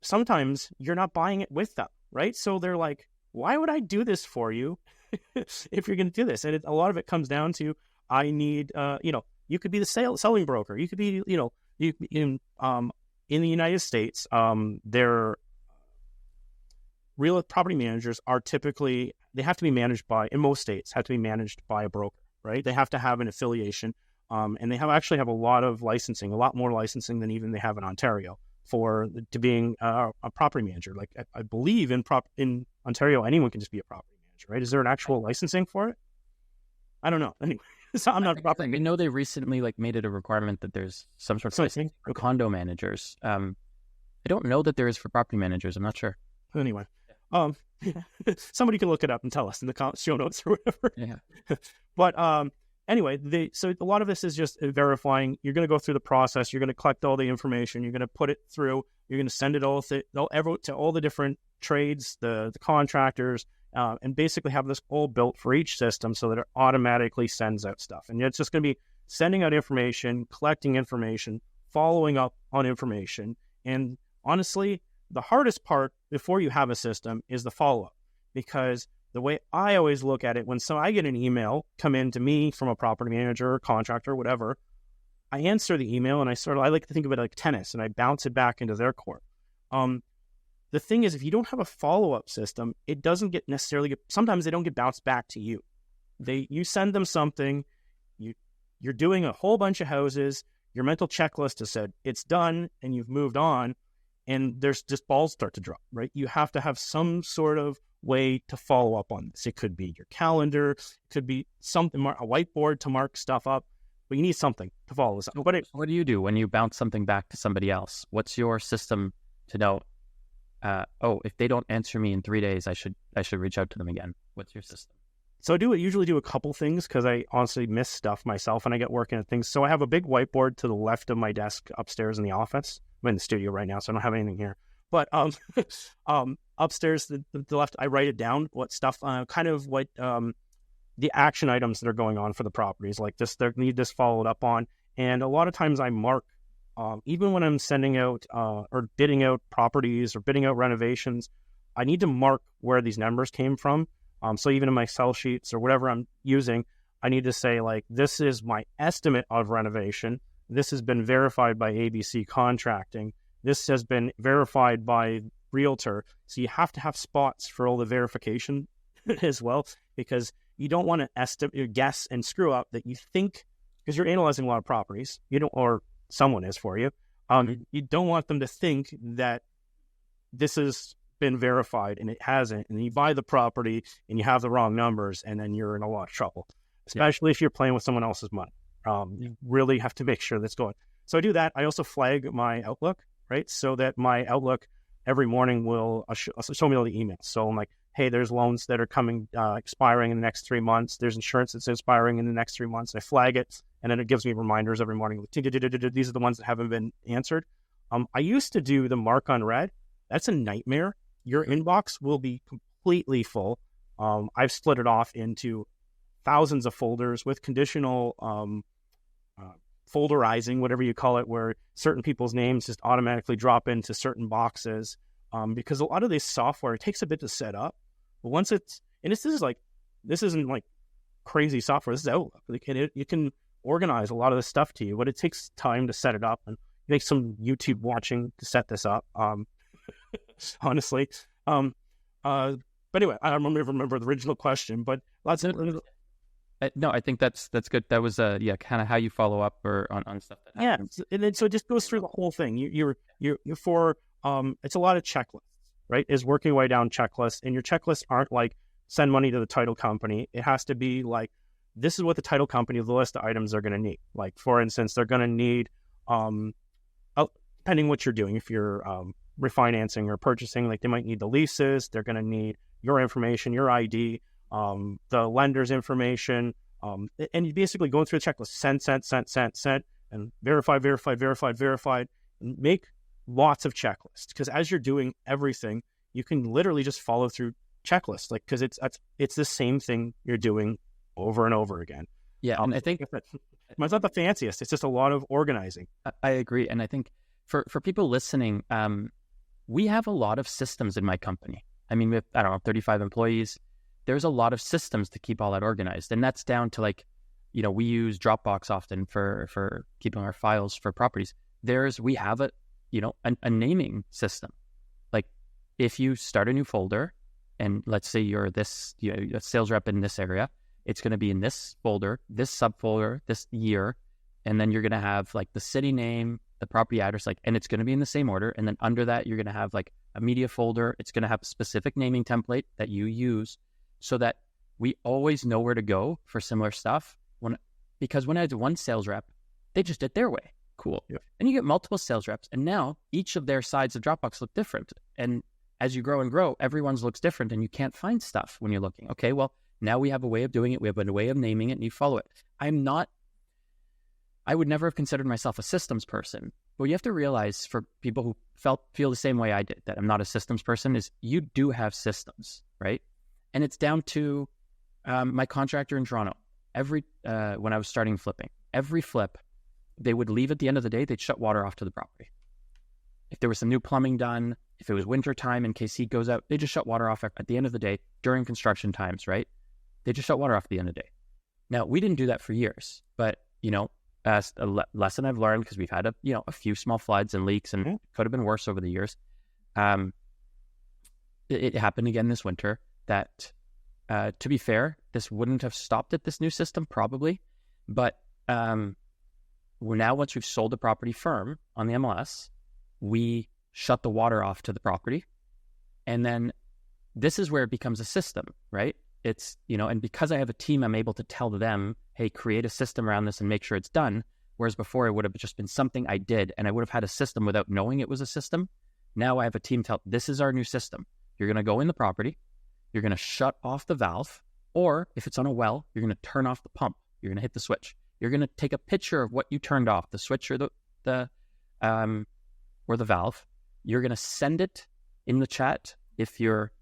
sometimes you're not buying it with them, right? So they're like, why would I do this for you if you're going to do this? And a lot of it comes down to, I need, you could be the selling broker. You could be, in the United States, their real property managers are typically, they have to be managed by, in most states, have to be managed by a broker, right? They have to have an affiliation, and they actually have a lot of licensing, a lot more licensing than even they have in Ontario to being a property manager. Like I believe in Ontario, anyone can just be a property manager, right? Is there an actual licensing for it? I don't know. Anyway, so I'm not a property. I know they recently made it a requirement that there's some sort of license for condo managers. I don't know that there is for property managers. I'm not sure. Anyway, somebody can look it up and tell us in the show notes or whatever. Yeah. But anyway, so a lot of this is just verifying. You're going to go through the process. You're going to collect all the information. You're going to put it through. You're going to send it all to all the different trades, the contractors, and basically have this all built for each system so that it automatically sends out stuff. And it's just going to be sending out information, collecting information, following up on information. And honestly, the hardest part before you have a system is the follow-up, because the way I always look at it, when I get an email come in to me from a property manager or contractor or whatever, I answer the email and I like to think of it like tennis, and I bounce it back into their court. The thing is, if you don't have a follow-up system, it doesn't sometimes they don't get bounced back to you. You send them something, you're doing a whole bunch of houses, your mental checklist has said it's done and you've moved on, and there's just balls start to drop, right? You have to have some sort of way to follow up on this. It could be your calendar, it could be something, a whiteboard to mark stuff up, but you need something to follow this up. What do you do when you bounce something back to somebody else? What's your system to know, if they don't answer me in 3 days, I should reach out to them again? What's your system? So I usually do a couple things, because I honestly miss stuff myself and I get working at things. So I have a big whiteboard to the left of my desk upstairs in the office. I'm in the studio right now, so I don't have anything here. But upstairs, the left, I write it down, what stuff, what the action items that are going on for the properties, like this, they need this followed up on. And a lot of times I mark, even when I'm sending out or bidding out properties or bidding out renovations, I need to mark where these numbers came from. So even in my Excel sheets or whatever I'm using, I need to say, like, this is my estimate of renovation. This has been verified by ABC Contracting. This has been verified by Realtor. So you have to have spots for all the verification as well, because you don't want to estimate, guess, and screw up that you think, because you're analyzing a lot of properties, or someone is for you. You don't want them to think that this has been verified and it hasn't, and you buy the property and you have the wrong numbers, and then you're in a lot of trouble, especially if you're playing with someone else's money. You really have to make sure that's going. So I do that. I also flag my Outlook, right? So that my Outlook every morning will show me all the emails. So I'm like, hey, there's loans that are coming, expiring in the next 3 months. There's insurance that's expiring in the next 3 months. I flag it, and then it gives me reminders every morning. These are the ones that haven't been answered. I used to do the mark on red. That's a nightmare. Your inbox will be completely full. I've split it off into thousands of folders with conditional folderizing, whatever you call it, where certain people's names just automatically drop into certain boxes. Because a lot of this software, it takes a bit to set up. But once this isn't like crazy software. This is Outlook. You can organize a lot of this stuff to you, but it takes time to set it up, and you make some YouTube watching to set this up. Honestly. But anyway, I don't remember the original question, but lots of... No, I think that's good. That was kind of how you follow up or on stuff that happens. Yeah, and then so it just goes through the whole thing. You're for it's a lot of checklists, right? Is working your way down checklists, and your checklists aren't like send money to the title company. It has to be like, this is what the title company, the list of items they're going to need. Like, for instance, they're going to need, depending what you're doing, if you're refinancing or purchasing, like they might need the leases. They're going to need your information, your ID, the lender's information, and you basically going through the checklist, send, and verified, and make lots of checklists. Because as you're doing everything, you can literally just follow through checklists, like, because it's the same thing you're doing over and over again. Yeah, and I think it's not the fanciest. It's just a lot of organizing. I agree, and I think for people listening, we have a lot of systems in my company. I mean, we have, 35 employees. There's a lot of systems to keep all that organized. And that's down to like we use Dropbox often for keeping our files for properties. We have a naming system. Like if you start a new folder, and let's say you're a sales rep in this area, it's going to be in this folder, this subfolder, this year, and then you're going to have like the city name, the property address, and it's going to be in the same order. And then under that, you're going to have like a media folder. It's going to have a specific naming template that you use so that we always know where to go for similar stuff. Because when I had one sales rep, they just did their way. Cool. Yep. And you get multiple sales reps, and now each of their sides of Dropbox look different. And as you grow and grow, everyone's looks different, and you can't find stuff when you're looking. Okay, well, now we have a way of doing it. We have a way of naming it, and you follow it. I would never have considered myself a systems person. But you have to realize, for people who feel the same way I did, that I'm not a systems person, is you do have systems, right? And it's down to my contractor in Toronto. When I was starting flipping, every flip, they would leave at the end of the day, they'd shut water off to the property. If there was some new plumbing done, if it was winter time in case heat goes out, they just shut water off at the end of the day during construction times, right? They just shut water off at the end of the day. Now, we didn't do that for years, but, as a lesson I've learned, because we've had a few small floods and leaks, and it could have been worse over the years. It happened again this winter that, to be fair, this wouldn't have stopped at this new system probably, but once we've sold the property firm on the MLS, we shut the water off to the property. And then this is where it becomes a system, right? It's, and because I have a team, I'm able to tell them, hey, create a system around this and make sure it's done. Whereas before it would have just been something I did, and I would have had a system without knowing it was a system. Now I have a team tell, this is our new system. You're going to go in the property, you're going to shut off the valve, or if it's on a well, you're going to turn off the pump. You're going to hit the switch. You're going to take a picture of what you turned off, the switch or the valve. You're going to send it in the chat if you're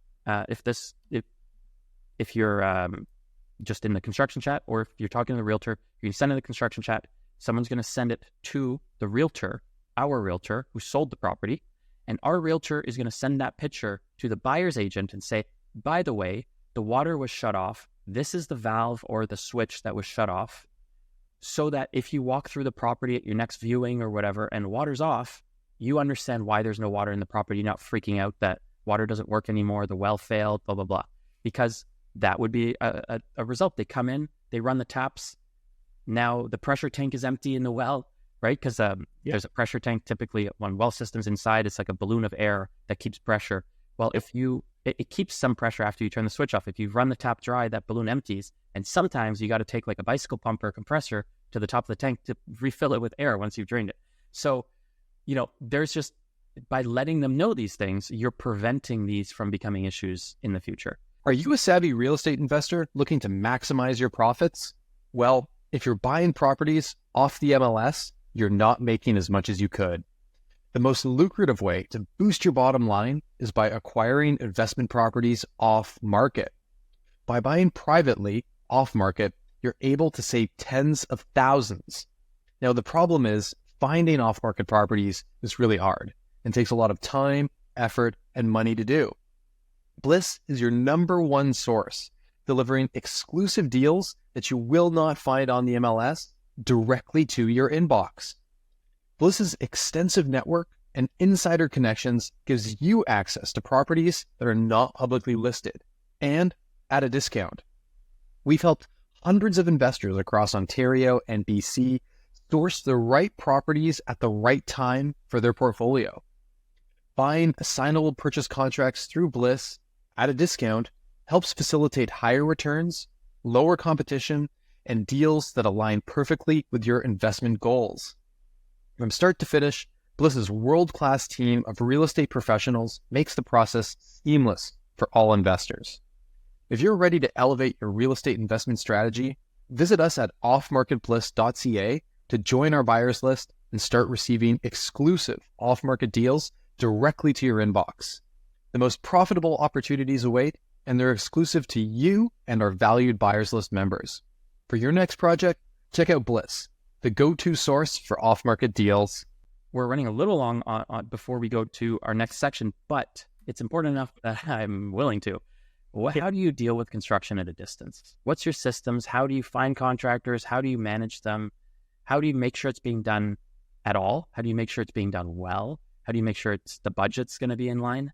just in the construction chat, or if you're talking to the realtor, you can send it in the construction chat. Someone's going to send it to the realtor, our realtor who sold the property, and our realtor is going to send that picture to the buyer's agent and say, by the way, the water was shut off. This is the valve or the switch that was shut off, so that if you walk through the property at your next viewing or whatever and water's off, you understand why there's no water in the property. You're not freaking out that water doesn't work anymore, the well failed, blah, blah, blah. Because that would be a result. They come in, they run the taps. Now the pressure tank is empty in the well, right? Because there's a pressure tank typically on well systems inside. It's like a balloon of air that keeps pressure. Well, it keeps some pressure after you turn the switch off. If you run the tap dry, that balloon empties. And sometimes you got to take like a bicycle pump or a compressor to the top of the tank to refill it with air once you've drained it. So, there's just, by letting them know these things, you're preventing these from becoming issues in the future. Are you a savvy real estate investor looking to maximize your profits? Well, if you're buying properties off the MLS, you're not making as much as you could. The most lucrative way to boost your bottom line is by acquiring investment properties off market. By buying privately off market, you're able to save tens of thousands. Now, the problem is finding off market properties is really hard and takes a lot of time, effort, and money to do. Bliss is your number one source, delivering exclusive deals that you will not find on the MLS directly to your inbox. Bliss's extensive network and insider connections gives you access to properties that are not publicly listed and at a discount. We've helped hundreds of investors across Ontario and BC source the right properties at the right time for their portfolio. Buying assignable purchase contracts through Bliss at a discount helps facilitate higher returns, lower competition, and deals that align perfectly with your investment goals. From start to finish, Bliss's world-class team of real estate professionals makes the process seamless for all investors. If you're ready to elevate your real estate investment strategy, visit us at offmarketbliss.ca to join our buyers list and start receiving exclusive off-market deals directly to your inbox. The most profitable opportunities await, and they're exclusive to you and our valued buyers list members. For your next project, check out Bliss, the go-to source for off-market deals. We're running a little long on before we go to our next section, but it's important enough that I'm willing to. How do you deal with construction at a distance? What's your systems? How do you find contractors? How do you manage them? How do you make sure it's being done at all? How do you make sure it's being done well? How do you make sure the budget's going to be in line?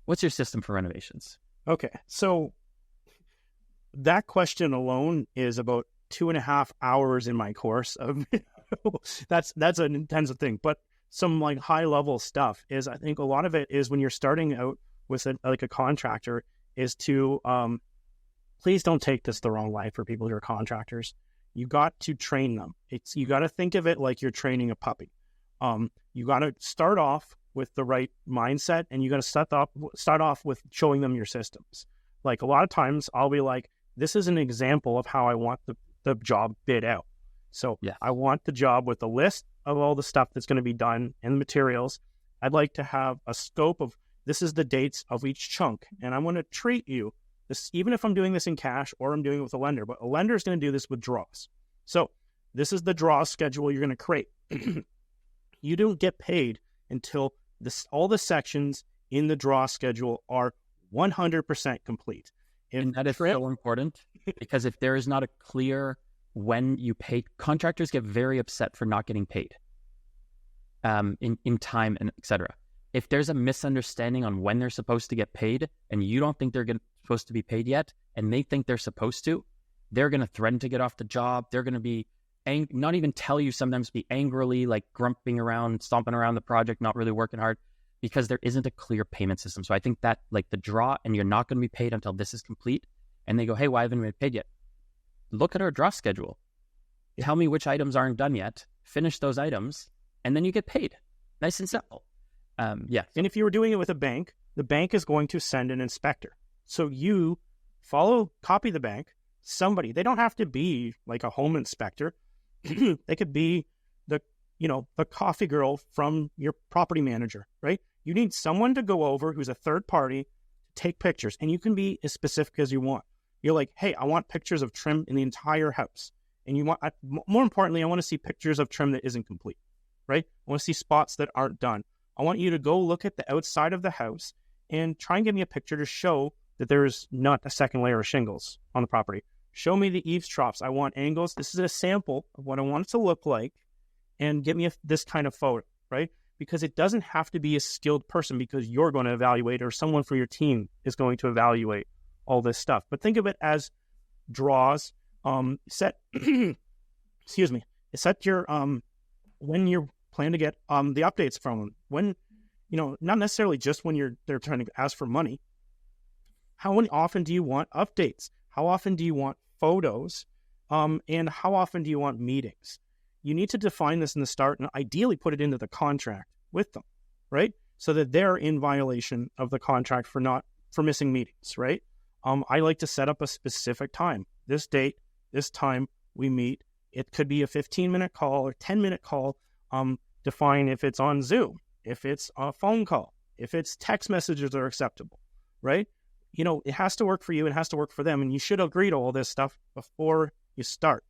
What's your system for renovations? Okay, so that question alone is about 2.5 hours in my course of that's an intensive thing. But some like high level stuff is, I think a lot of it is when you're starting out with a contractor is to please don't take this the wrong way for people who are contractors. You got to train them. You got to think of it like you're training a puppy. You got to start off with the right mindset, and you got to start off with showing them your systems. Like a lot of times I'll be like, this is an example of how I want the job bid out. So yeah. I want the job with a list of all the stuff that's going to be done and the materials. I'd like to have a scope of this is the dates of each chunk. And I want to treat you this, even if I'm doing this in cash or I'm doing it with a lender, but a lender is going to do this with draws. So this is the draw schedule you're going to create. You don't get paid until all the sections in the draw schedule are 100% complete. And that is so important, because if there is not a clear when you pay, contractors get very upset for not getting paid in time and et cetera. If there's a misunderstanding on when they're supposed to get paid and you don't think they're supposed to be paid yet and they think they're supposed to, they're going to threaten to get off the job. They're going to be not even tell you, sometimes be angrily like grumping around, stomping around the project, not really working hard, because there isn't a clear payment system. So I think that like the draw and you're not going to be paid until this is complete, and they go, hey, why haven't we been paid yet? Look at our draw schedule. Tell me which items aren't done yet. Finish those items, and then you get paid. Nice and simple. Yeah. And if you were doing it with a bank, the bank is going to send an inspector. So you copy the bank, somebody. They don't have to be like a home inspector. They could be the coffee girl from your property manager, right? You need someone to go over who's a third party to take pictures, and you can be as specific as you want. You're like, hey, I want pictures of trim in the entire house. And more importantly, I want to see pictures of trim that isn't complete, right? I want to see spots that aren't done. I want you to go look at the outside of the house and try and give me a picture to show that there's not a second layer of shingles on the property. Show me the eaves troughs. I want angles. This is a sample of what I want it to look like, and give me this kind of photo, right? Because it doesn't have to be a skilled person, because you're going to evaluate, or someone for your team is going to evaluate all this stuff. But think of it as draws. Set excuse me, set your when you plan to get the updates from them, when not necessarily just when they're trying to ask for money. How often do you want updates? How often do you want photos? And how often do you want meetings? You need to define this in the start, and ideally put it into the contract with them, right? So that they're in violation of the contract for missing meetings, right? I like to set up a specific time. This date, this time we meet. It could be a 15-minute call or 10-minute call. Define if it's on Zoom, if it's a phone call, if it's text messages are acceptable, right? It has to work for you. It has to work for them. And you should agree to all this stuff before you start.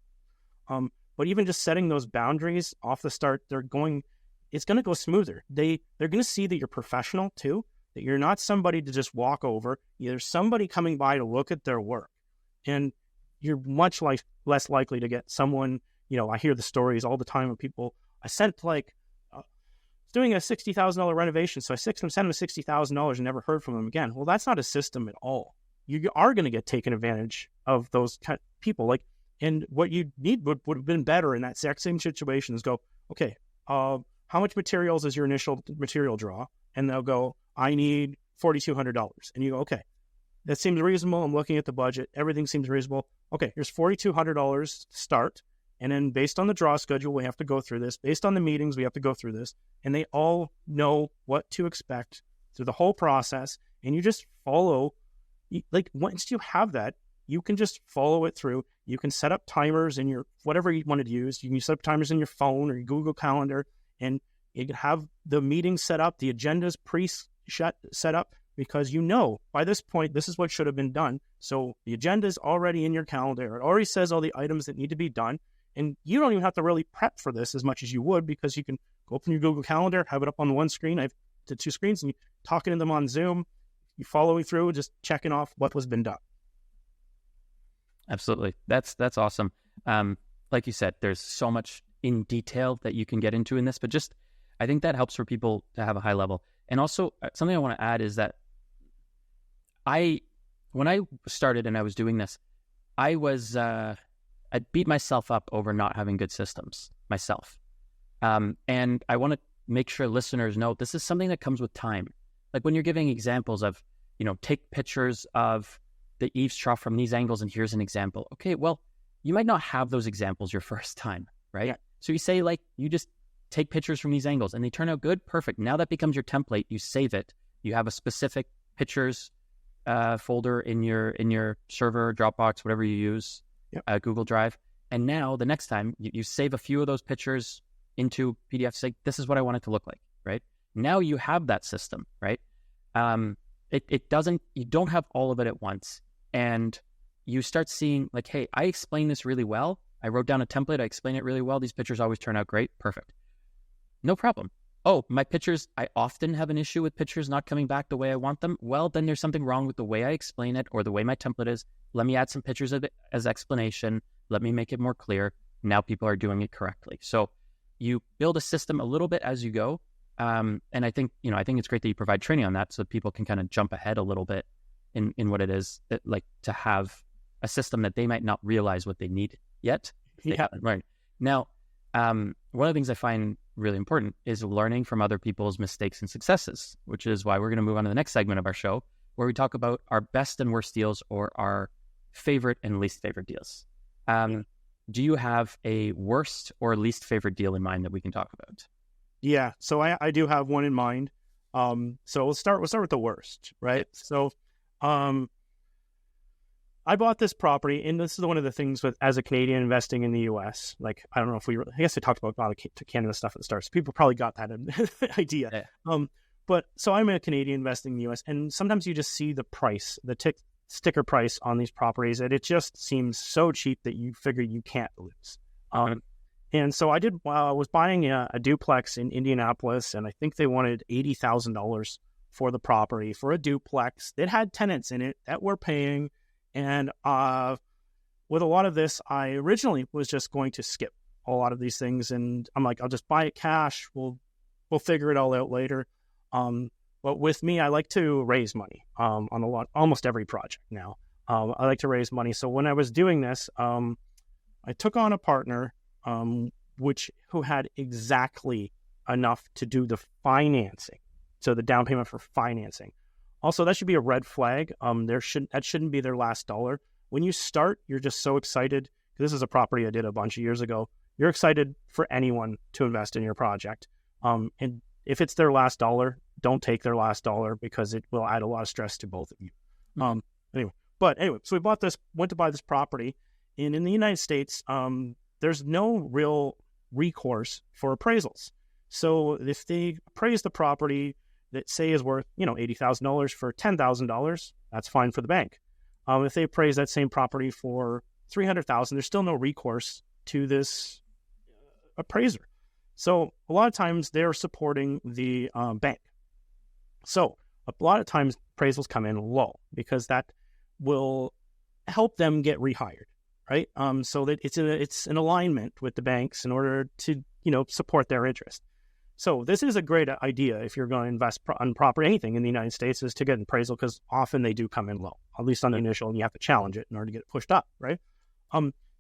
But even just setting those boundaries off the start, it's going to go smoother. They're going to see that you're professional too, that you're not somebody to just walk over. There's somebody coming by to look at their work. And you're much less likely to get someone, I hear the stories all the time of people. I sent doing a $60,000 renovation, so I sent them $60,000 and never heard from them again. Well, that's not a system at all. You are going to get taken advantage of those kind of people. And what you need would have been better in that exact same situation is go, okay, how much materials is your initial material draw? And they'll go, I need $4,200. And you go, okay, that seems reasonable. I'm looking at the budget. Everything seems reasonable. Okay, here's $4,200 to start. And then based on the draw schedule, we have to go through this. Based on the meetings, we have to go through this. And they all know what to expect through the whole process. And you just follow, once you have that, you can just follow it through. You can set up timers in your, whatever you want to use. You can set up timers in your phone or your Google Calendar, and you can have the meetings set up, the agendas set up, because by this point, this is what should have been done. So the agenda is already in your calendar. It already says all the items that need to be done. And you don't even have to really prep for this as much as you would, because you can go open your Google Calendar, have it up on one screen. I have the two screens, and you talking to them on Zoom. you following through, just checking off what was been done. Absolutely. That's awesome. Like you said, there's so much in detail that you can get into in this, but just, I think that helps for people to have a high level. And also something I want to add is that when I started and I was doing this, I beat myself up over not having good systems myself. And I want to make sure listeners know this is something that comes with time. Like when you're giving examples of, take pictures of the eaves trough from these angles, and here's an example. Okay, well, you might not have those examples your first time, right? Yeah. So you say, like, you just take pictures from these angles and they turn out good, perfect. Now that becomes your template. You save it. You have a specific pictures folder in your server, Dropbox, whatever you use, yep. Google Drive. And now the next time you save a few of those pictures into PDF, say, this is what I want it to look like, right? Now you have that system, right? You don't have all of it at once. And you start seeing like, hey, I explained this really well. I wrote down a template. I explained it really well. These pictures always turn out great. Perfect. No problem. Oh, my pictures, I often have an issue with pictures not coming back the way I want them. Well, then there's something wrong with the way I explain it or the way my template is. Let me add some pictures of it as explanation. Let me make it more clear. Now people are doing it correctly. So you build a system a little bit as you go. And I think it's great that you provide training on that so that people can kind of jump ahead a little bit in what it is that, like, to have a system that they might not realize what they need yet. They haven't. Right. Now, one of the things I find really important is learning from other people's mistakes and successes, which is why we're going to move on to the next segment of our show, where we talk about our best and worst deals or our favorite and least favorite deals. Do you have a worst or least favorite deal in mind that we can talk about? Yeah, so I do have one in mind. So we'll start with the worst, right? So, I bought this property, and this is one of the things with as a Canadian investing in the U.S. Like, I don't know if I guess I talked about a lot of Canada stuff at the start, so people probably got that idea. Yeah. But so I'm a Canadian investing in the U.S., and sometimes you just see the price, the sticker price on these properties, and it just seems so cheap that you figure you can't lose. And so I was buying a duplex in Indianapolis, and I think they wanted $80,000 for the property for a duplex. It had tenants in it that were paying. And with a lot of this, I originally was just going to skip a lot of these things. And I'm like, I'll just buy it cash. We'll figure it all out later. But with me, I like to raise money on almost every project now. I like to raise money. So when I was doing this, I took on a partner who had exactly enough to do the financing. So the down payment for financing. Also, that should be a red flag. That shouldn't be their last dollar. When you start, you're just so excited. This is a property I did a bunch of years ago. You're excited for anyone to invest in your project. And if it's their last dollar, don't take their last dollar because it will add a lot of stress to both of you. Anyway, so we went to buy this property. And in the United States, there's no real recourse for appraisals. So if they appraise the property that say is worth, $80,000 for $10,000, that's fine for the bank. If they appraise that same property for $300,000, there's still no recourse to this appraiser. So a lot of times they're supporting the bank. So a lot of times appraisals come in low because that will help them get rehired, right? So that it's an alignment with the banks in order to support their interest. So this is a great idea if you're going to invest on property, anything in the United States, is to get an appraisal because often they do come in low, at least on the initial, and you have to challenge it in order to get it pushed up, right?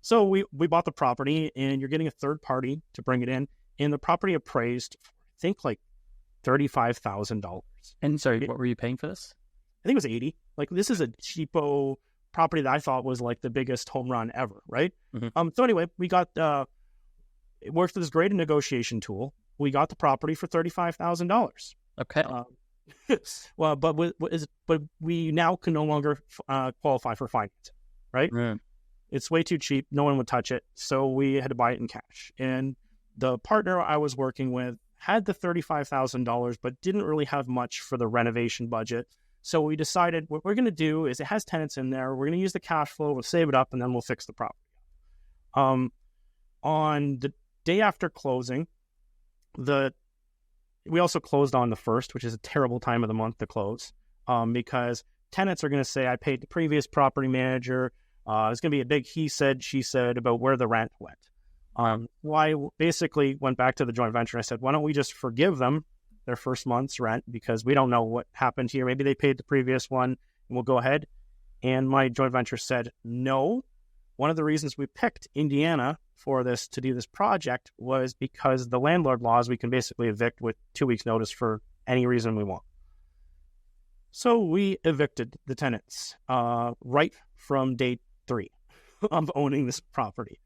So we bought the property, and you're getting a third party to bring it in, and the property appraised, I think, like $35,000. And sorry, what were you paying for this? I think it was 80. Like, this is a cheapo property that I thought was like the biggest home run ever, right? Mm-hmm. So anyway, we got it worked with this great negotiation tool. We got the property for $35,000. Okay. Well, but we now can no longer qualify for financing, right? Mm. It's way too cheap. No one would touch it. So we had to buy it in cash. And the partner I was working with had the $35,000, but didn't really have much for the renovation budget. So we decided what we're going to do is it has tenants in there. We're going to use the cash flow. We'll save it up, and then we'll fix the property. On the day after closing, we also closed on the 1st, which is a terrible time of the month to close. because tenants are going to say, I paid the previous property manager. It's going to be a big he said, she said about where the rent went. I basically went back to the joint venture and I said, why don't we just forgive them their first month's rent, because we don't know what happened here. Maybe they paid the previous one and we'll go ahead. And my joint venture said, no. One of the reasons we picked Indiana for this, to do this project, was because the landlord laws, we can basically evict with 2 weeks notice for any reason we want. So we evicted the tenants right from day 3 of owning this property.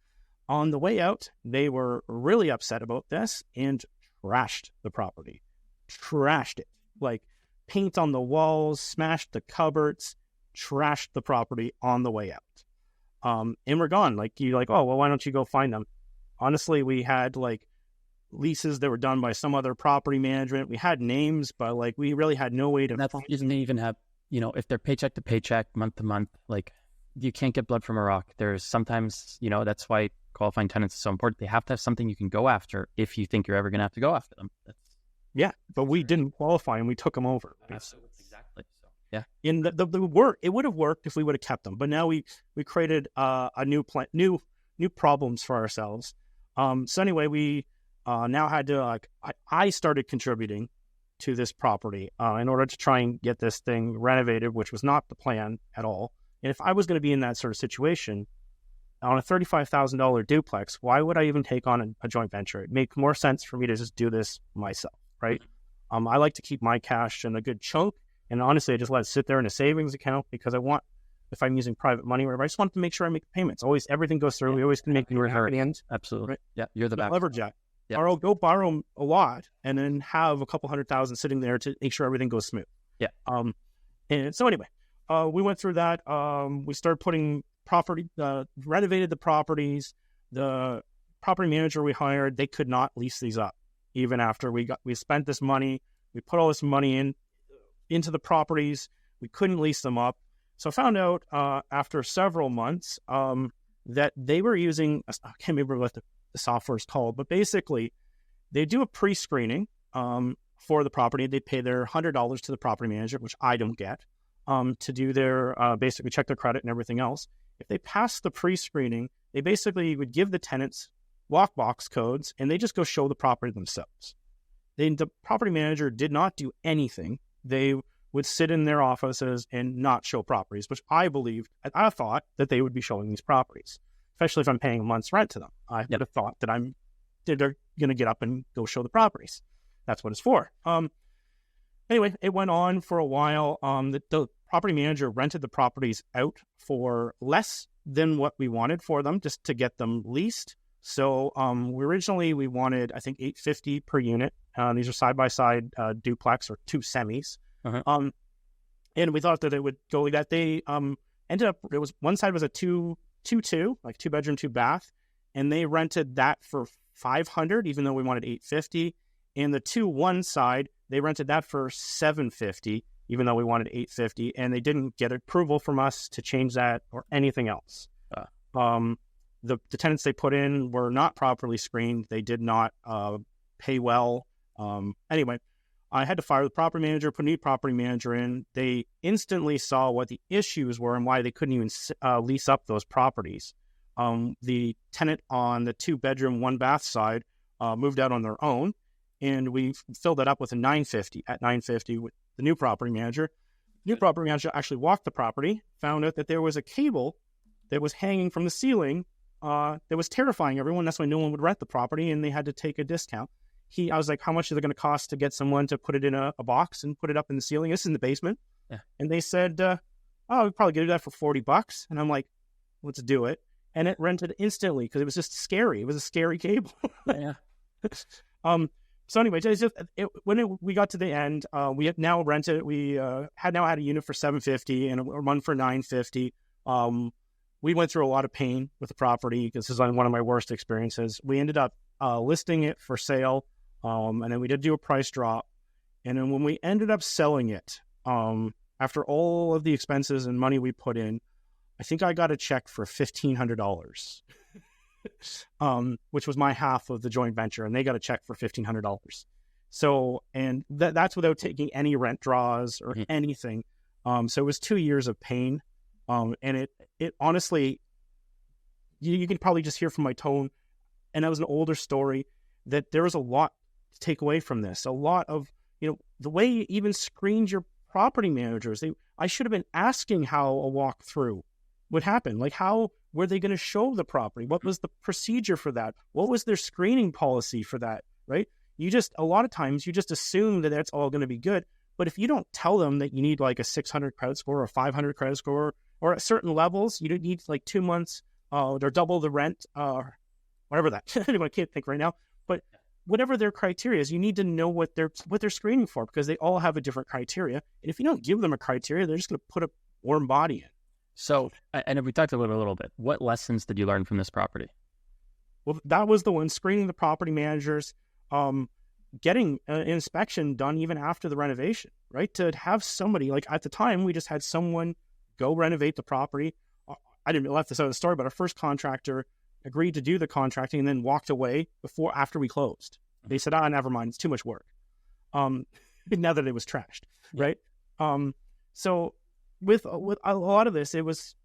On the way out, they were really upset about this and trashed the property. Trashed it. Like paint on the walls, smashed the cupboards, trashed the property on the way out. And we're gone. Like, you're like, oh, well, why don't you go find them? Honestly, we had like leases that were done by some other property management. We had names, but like we really had no way to. That doesn't even have, if they're paycheck to paycheck, month to month, like you can't get blood from a rock. There's sometimes, that's why qualifying tenants is so important. They have to have something you can go after if you think you're ever going to have to go after them. Yeah, but we didn't qualify and we took them over. Absolutely, exactly. So yeah, in the work, it would have worked if we would have kept them, but now we created a new plan, new problems for ourselves. So anyway, we now had to I started contributing to this property in order to try and get this thing renovated, which was not the plan at all. And if I was going to be in that sort of situation on a $35,000 duplex, why would I even take on a joint venture? It made more sense for me to just do this myself, right? I like to keep my cash in a good chunk. And honestly, I just let it sit there in a savings account because I want, if I'm using private money or whatever, I just want to make sure I make payments. Always, everything goes through. Yeah. We always can make the end. Absolutely. Right? Yeah, you're the back. Leverage that. Yeah. Or I'll go borrow a lot and then have a couple $100,000 sitting there to make sure everything goes smooth. Yeah. And so anyway, we went through that. We started putting renovated the properties. The property manager we hired, they could not lease these up. Even after we spent this money, we put all this money into the properties, we couldn't lease them up. So I found out after several months that they were using, I can't remember what the software is called, but basically they do a pre-screening for the property. They pay their $100 to the property manager, which I don't get, to do their, basically check their credit and everything else. If they pass the pre-screening, they basically would give the tenants lockbox codes and they just go show the property themselves. The property manager did not do anything. They would sit in their offices and not show properties, which I thought that they would be showing these properties, especially if I'm paying a month's rent to them. I would have thought that they're going to get up and go show the properties. That's what it's for. Anyway, it went on for a while. The property manager rented the properties out for less than what we wanted for them, just to get them leased. So we wanted, I think, $850 per unit. These are side-by-side duplex or two semis. Uh-huh. And we thought that it would go like that. They ended up, one side was a 2-2, like 2-bedroom, 2-bath, and they rented that for $500, even though we wanted $850. And the 2-1 side, they rented that for $750, even though we wanted $850, and they didn't get approval from us to change that or anything else. The tenants they put in were not properly screened. They did not pay well. Anyway, I had to fire the property manager, put a new property manager in. They instantly saw what the issues were and why they couldn't even lease up those properties. The tenant on the 2-bedroom, 1-bath side moved out on their own, and we filled it up with a $950 with the new property manager. The new property manager actually walked the property, found out that there was a cable that was hanging from the ceiling that was terrifying everyone. That's why no one would rent the property, and they had to take a discount. I was like, how much is it going to cost to get someone to put it in a box and put it up in the ceiling? This is in the basement. Yeah. And they said, we probably do that for $40. And I'm like, let's do it. And it rented instantly because it was just scary. It was a scary cable. Yeah. So anyway, we got to the end, we had now rented it. We had a unit for $750 and one for $950. We went through a lot of pain with the property because this is one of my worst experiences. We ended up listing it for sale. And then we did do a price drop. And then when we ended up selling it, after all of the expenses and money we put in, I think I got a check for $1,500, which was my half of the joint venture. And they got a check for $1,500. So, and that's without taking any rent draws or anything. So it was 2 years of pain. And it honestly, you can probably just hear from my tone, and that was an older story, that there was a lot to take away from this. A lot of, the way you even screened your property managers. I should have been asking how a walkthrough would happen. Like, how were they going to show the property? What was the procedure for that? What was their screening policy for that, right? A lot of times you just assume that that's all going to be good. But if you don't tell them that you need like a 600 credit score or a 500 credit score, or at certain levels, you don't need like 2 months or double the rent, or whatever that, I can't think right now, but whatever their criteria is, you need to know what they're screening for, because they all have a different criteria. And if you don't give them a criteria, they're just going to put a warm body in. So, and we talked about it a little bit. What lessons did you learn from this property? Well, that was the one, screening the property managers, getting an inspection done even after the renovation, right? To have somebody, like at the time, we just had someone go renovate the property. I didn't left this out of the story, but our first contractor agreed to do the contracting and then walked away after we closed. They said, never mind, it's too much work. Now that it was trashed, right? So with a lot of this, it was,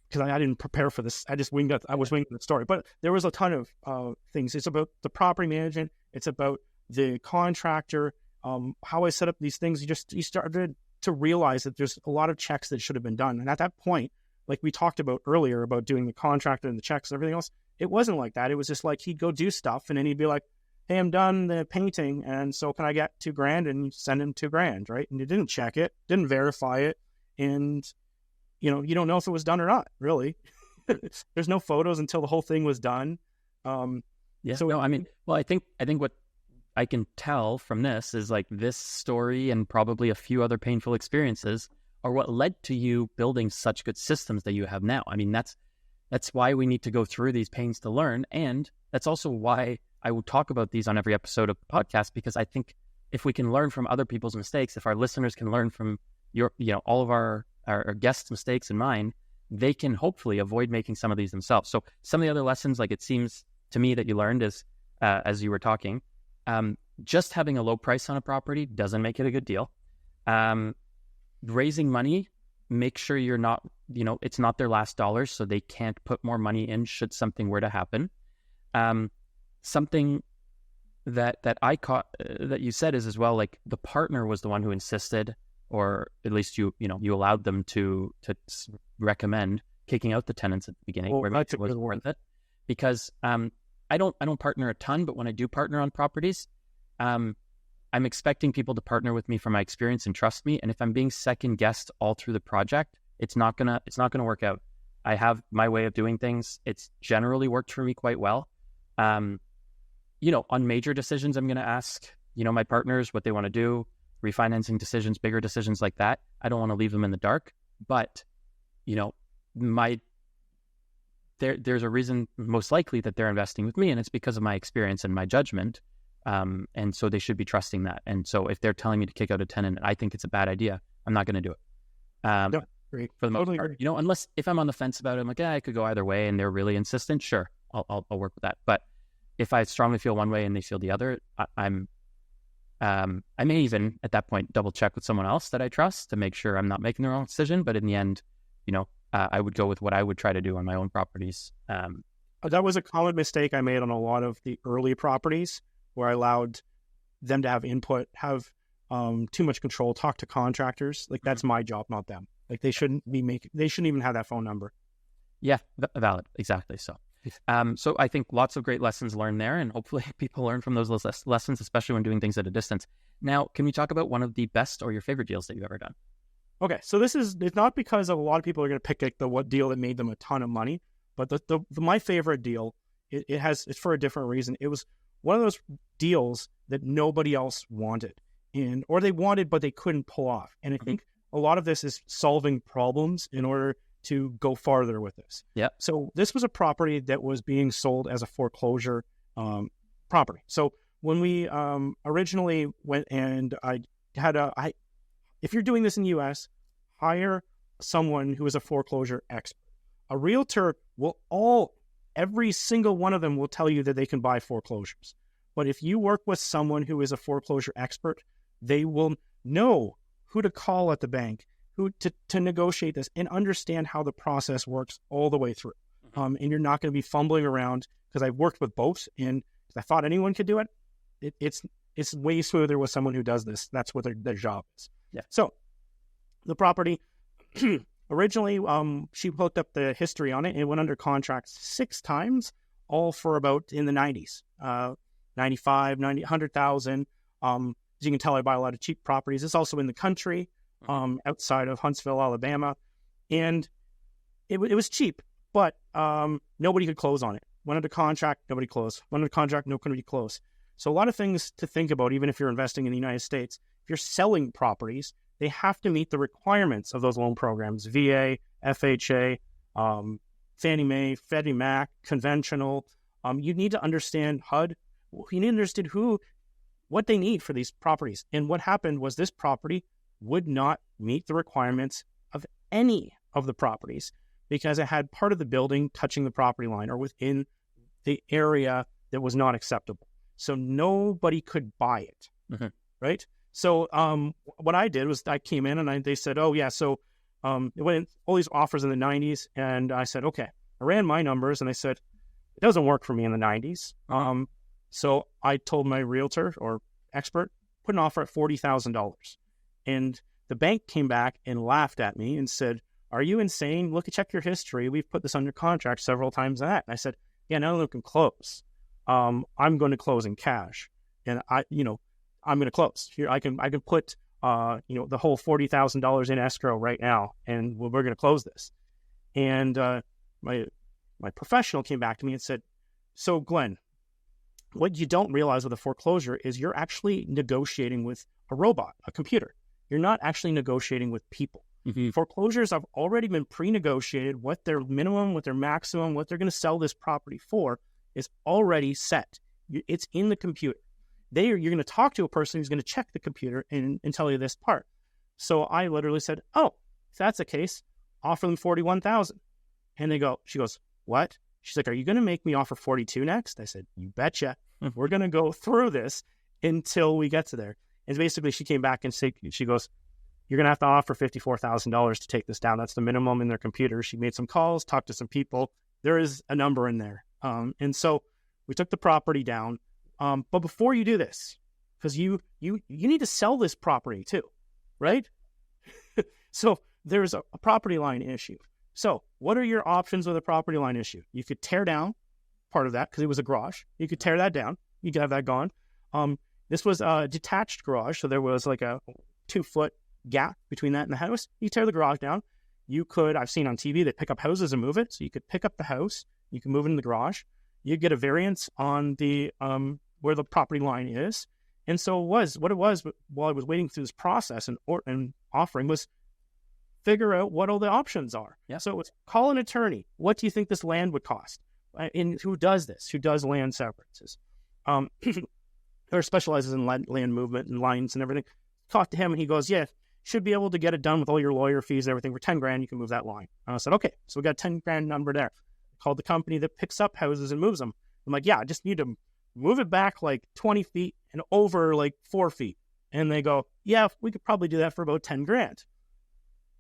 because I didn't prepare for this. I just winged it. I was winging the story, but there was a ton of things. It's about the property management. It's about the contractor, how I set up these things. You started to realize that there's a lot of checks that should have been done. And at that point, like we talked about earlier about doing the contractor and the checks and everything else, it wasn't like that. It was just like he'd go do stuff and then he'd be like, hey, I'm done the painting, and so can I get $2,000? And you send him $2,000, right? And you didn't check it, didn't verify it, and you don't know if it was done or not, really. There's no photos until the whole thing was done. I think what I can tell from this is like this story and probably a few other painful experiences are what led to you building such good systems that you have now. I mean, that's why we need to go through these pains to learn. And that's also why I will talk about these on every episode of the podcast, because I think if we can learn from other people's mistakes, if our listeners can learn from all of our guests' mistakes and mine, they can hopefully avoid making some of these themselves. So some of the other lessons, like it seems to me that you learned is, as you were talking, just having a low price on a property doesn't make it a good deal. Raising money, make sure you're not, it's not their last dollar, so they can't put more money in should something were to happen. Something that I caught that you said is as well, like the partner was the one who insisted, or at least you allowed them to recommend kicking out the tenants at the beginning, where it wasn't worth it. Because I don't partner a ton, but when I do partner on properties, I'm expecting people to partner with me from my experience and trust me. And if I'm being second guessed all through the project, it's not gonna work out. I have my way of doing things. It's generally worked for me quite well. On major decisions, I'm going to ask, my partners what they want to do, refinancing decisions, bigger decisions like that. I don't want to leave them in the dark, but, there's a reason most likely that they're investing with me, and it's because of my experience and my judgment. And so they should be trusting that. And so if they're telling me to kick out a tenant and I think it's a bad idea, I'm not going to do it. Great. For the most part, unless if I'm on the fence about it, I'm like, I could go either way and they're really insistent. Sure. I'll work with that. But if I strongly feel one way and they feel the other, I may even at that point double check with someone else that I trust to make sure I'm not making the wrong decision. But in the end, I would go with what I would try to do on my own properties. That was a common mistake I made on a lot of the early properties, where I allowed them to have input, have too much control, talk to contractors. Like that's my job, not them. Like they shouldn't even have that phone number. Yeah, valid. Exactly. So I think lots of great lessons learned there, and hopefully people learn from those lessons, especially when doing things at a distance. Now, can we talk about one of the best or your favorite deals that you've ever done? Okay, so it's not because a lot of people are going to pick like what deal that made them a ton of money, but my favorite deal, it's for a different reason. It was one of those deals that nobody else wanted, or they wanted but they couldn't pull off. And I think a lot of this is solving problems in order to go farther with this. Yeah. So this was a property that was being sold as a foreclosure property. So when we originally went, and if you're doing this in the U.S., hire someone who is a foreclosure expert. A realtor every single one of them will tell you that they can buy foreclosures. But if you work with someone who is a foreclosure expert, they will know who to call at the bank, to negotiate this and understand how the process works all the way through. And you're not going to be fumbling around, because I've worked with both, and I thought anyone could do it. It's way smoother with someone who does this. That's what their job is. Yeah. So the property originally, she looked up the history on it. It went under contract 6 times, all for about in the 90s, 95, 90, 100,000. As you can tell, I buy a lot of cheap properties. It's also in the country, outside of Huntsville, Alabama. And it was cheap, but nobody could close on it. Went under contract, nobody closed. Went under contract, nobody closed. So a lot of things to think about, even if you're investing in the United States. If you're selling properties, they have to meet the requirements of those loan programs: VA, FHA, Fannie Mae, Freddie Mac, conventional. You need to understand HUD. You need to understand what they need for these properties. And what happened was this property would not meet the requirements of any of the properties, because it had part of the building touching the property line or within the area that was not acceptable. So nobody could buy it, right? So what I did was I came in and they said, oh, yeah, so it went all these offers in the 90s. And I said, okay, I ran my numbers and I said, it doesn't work for me in the 90s. So I told my realtor or expert, put an offer at $40,000. And the bank came back and laughed at me and said, are you insane? Look, check your history. We've put this under contract several times that. And I said, yeah, none of them can close. I'm going to close in cash, and I'm going to close here. I can put, the whole $40,000 in escrow right now, and we're going to close this. And my professional came back to me and said, so Glenn, what you don't realize with a foreclosure is you're actually negotiating with a robot, a computer. You're not actually negotiating with people. Foreclosures have already been pre-negotiated. What their minimum, what their maximum, what they're going to sell this property for is already set. It's in the computer. You're going to talk to a person who's going to check the computer and tell you this part. So I literally said, oh, if that's the case, offer them $41,000. And she goes, what? She's like, are you going to make me offer 42 next? I said, you betcha. We're going to go through this until we get to there. And basically she came back and she goes, you're going to have to offer $54,000 to take this down. That's the minimum in their computer. She made some calls, talked to some people. There is a number in there. And so we took the property down. But before you do this, because you need to sell this property too, right? So there's a property line issue. So what are your options with a property line issue? You could tear down part of that because it was a garage. You could tear that down. You could have that gone. This was a detached garage. So there was like a 2-foot gap between that and the house. You tear the garage down. You could, I've seen on TV, they pick up houses and move it. So you could pick up the house. You can move it in the garage. You get a variance on the where the property line is. And so what it was while I was waiting through this process and offering was figure out what all the options are. Yeah. So it was call an attorney. What do you think this land would cost? And who does this? Who does land severances? Or specializes in land movement and lines and everything. Talked to him and he goes, yeah, should be able to get it done with all your lawyer fees and everything for $10,000. You can move that line. And I said, okay, so we got a $10,000 number there. Called the company that picks up houses and moves them. I'm like, yeah, I just need to move it back like 20 feet and over like 4 feet. And they go, yeah, we could probably do that for about $10,000.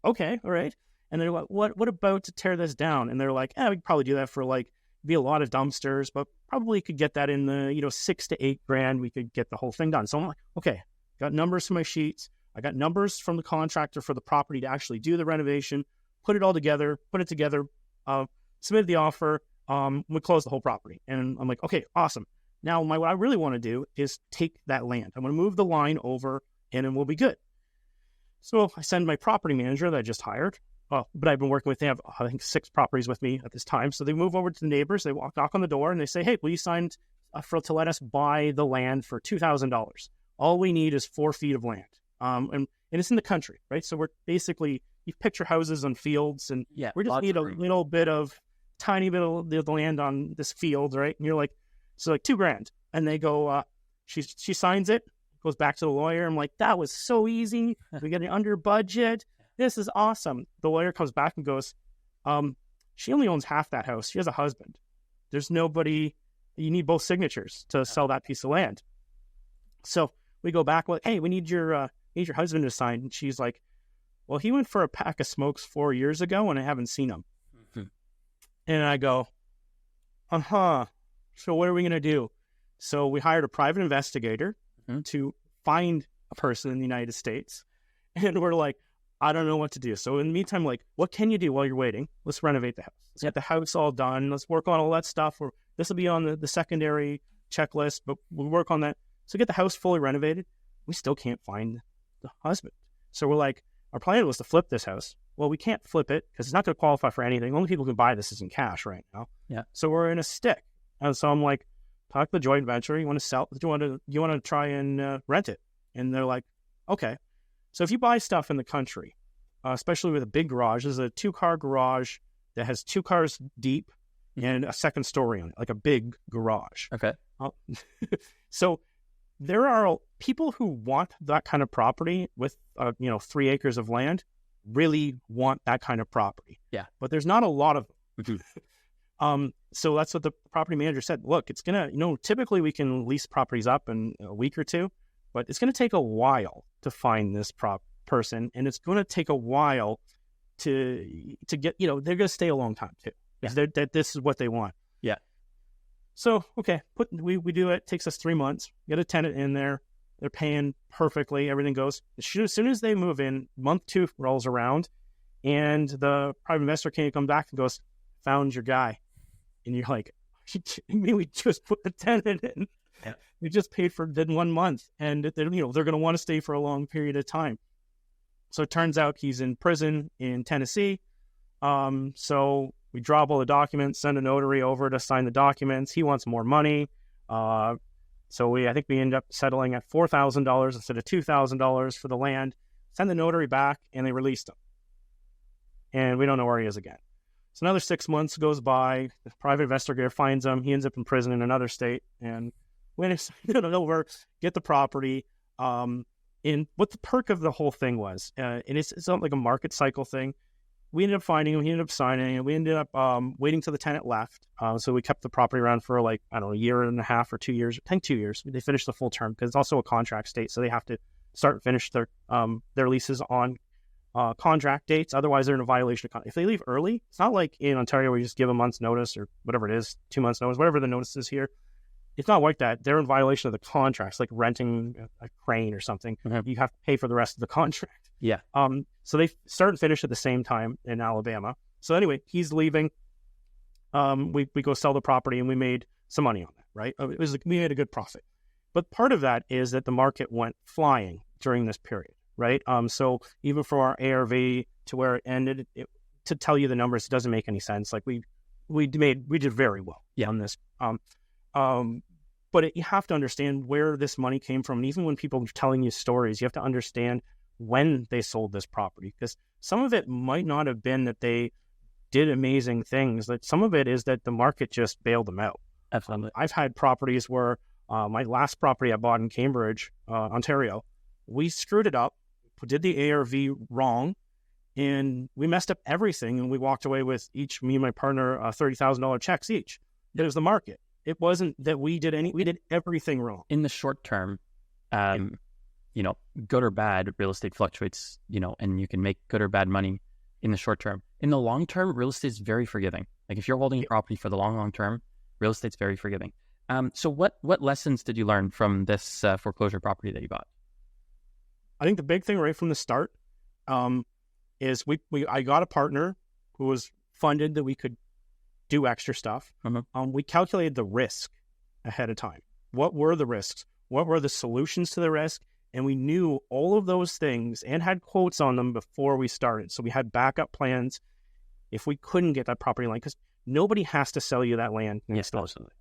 Okay, all right. And they're like, what about to tear this down? And they're like, we could probably do that for like, be a lot of dumpsters, but probably could get that in the, $6,000 to $8,000. We could get the whole thing done. So I'm like, okay, got numbers for my sheets. I got numbers from the contractor for the property to actually do the renovation, put it together, submitted the offer, we closed the whole property. And I'm like, okay, awesome. Now, what I really want to do is take that land. I'm going to move the line over and then we'll be good. So I send my property manager that I just hired, but I've been working with, they have, I think, 6 properties with me at this time. So they move over to the neighbors, they knock on the door and they say, hey, will you sign to let us buy the land for $2,000? All we need is 4 feet of land. And it's in the country, right? So we're basically, you picture houses on fields and we just need a tiny bit of the land on this field, right? And you're like, so like $2,000. And they go, she signs it, goes back to the lawyer. I'm like, that was so easy. We get it under budget. This is awesome. The lawyer comes back and goes, she only owns half that house. She has a husband. There's nobody, you need both signatures to sell that piece of land. So we go back, hey, we need your husband to sign. And she's like, well, he went for a pack of smokes 4 years ago and I haven't seen him. Mhm. And I go, so what are we going to do? So we hired a private investigator to find a person in the United States. And we're like, I don't know what to do. So in the meantime, like, what can you do while you're waiting? Let's renovate the house. Let's get the house all done. Let's work on all that stuff. This will be on the secondary checklist, but we'll work on that. So get the house fully renovated. We still can't find the husband. So we're like, our plan was to flip this house. Well, we can't flip it because it's not going to qualify for anything. Only people who can buy this is in cash right now. Yeah. So we're in a stick. And so I'm like, talk to the joint venture. You want to sell? You want to try and rent it? And they're like, okay. So if you buy stuff in the country, especially with a big garage, there's a 2-car garage that has 2 cars deep and a second story on it, like a big garage. Okay. So there are people who want that kind of property with, 3 acres of land, really want that kind of property. Yeah. But there's not a lot of them. Mm-hmm. So that's what the property manager said. Look, it's going to, typically we can lease properties up in a week or two, but it's going to take a while to find this person. And it's going to take a while to get, they're going to stay a long time too. Yeah. This is what they want. Yeah. So, okay, we do it. It takes us 3 months. Get a tenant in there. They're paying perfectly. Everything goes. As soon as they move in, month 2 rolls around, and the private investor can come back and goes, found your guy. And you're like, we just put the tenant in. Yeah. We just paid for it in 1 month. And they're going to want to stay for a long period of time. So it turns out he's in prison in Tennessee. So we draw up all the documents, send a notary over to sign the documents. He wants more money. So I think we end up settling at $4,000 instead of $2,000 for the land. Send the notary back, and they released him. And we don't know where he is again. So another 6 months goes by. The private investigator finds him. He ends up in prison in another state. And when it's over, get the property. And what the perk of the whole thing was, and it's not like a market cycle thing. We ended up finding him. He ended up signing, and we ended up waiting till the tenant left. So we kept the property around for a year and a half or 2 years. I think 2 years. They finished the full term because it's also a contract state, so they have to start and finish their leases on contract dates. Otherwise, they're in a violation of contract. If they leave early, it's not like in Ontario where you just give a month's notice or whatever it is, 2 months notice, whatever the notice is here. It's not like that. They're in violation of the contracts, like renting a crane or something. Mm-hmm. You have to pay for the rest of the contract. Yeah. So they start and finish at the same time in Alabama. So anyway, he's leaving. We go sell the property and we made some money on that, right? We made a good profit. But part of that is that the market went flying during this period, right? So even for our ARV to where it ended, to tell you the numbers, it doesn't make any sense. Like we did very well on this. But you have to understand where this money came from. And even when people are telling you stories, you have to understand when they sold this property, because some of it might not have been that they did amazing things. That some of it is that the market just bailed them out. Absolutely. I've had properties where my last property I bought in Cambridge, Ontario, we screwed it up, did the ARV wrong, and we messed up everything. And we walked away with me and my partner, $30,000 checks each. It was the market. It wasn't that we did everything wrong. In the short term, good or bad, real estate fluctuates, and you can make good or bad money in the short term. In the long term, real estate is very forgiving. Like if you're holding a property for the long term, real estate's very forgiving. So what lessons did you learn from this foreclosure property that you bought? I think the big thing right from the start is I got a partner who was funded that we could do extra stuff. Mm-hmm. We calculated the risk ahead of time. What were the risks? What were the solutions to the risk? And we knew all of those things and had quotes on them before we started. So we had backup plans if we couldn't get that property line, because nobody has to sell you that land. Yes, absolutely.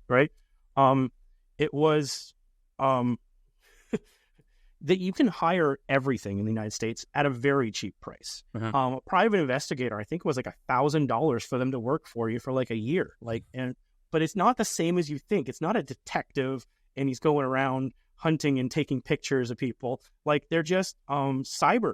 Right? It was that you can hire everything in the United States at a very cheap price. Mm-hmm. A private investigator, I think, was like $1,000 for them to work for you for like a year. But it's not the same as you think. It's not a detective and he's going around hunting and taking pictures of people. Like they're just cyber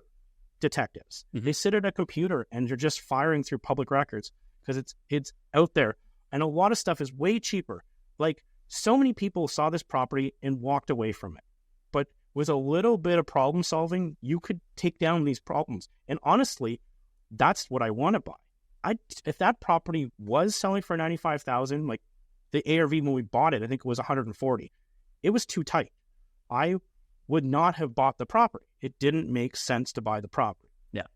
detectives. Mm-hmm. They sit at a computer and they're just firing through public records because it's out there. And a lot of stuff is way cheaper. Like so many people saw this property and walked away from it. But with a little bit of problem solving, you could take down these problems. And honestly, that's what I want to buy. If that property was selling for 95,000, like the ARV when we bought it, I think it was 140. It was too tight. I would not have bought the property. It didn't make sense to buy the property. Yeah.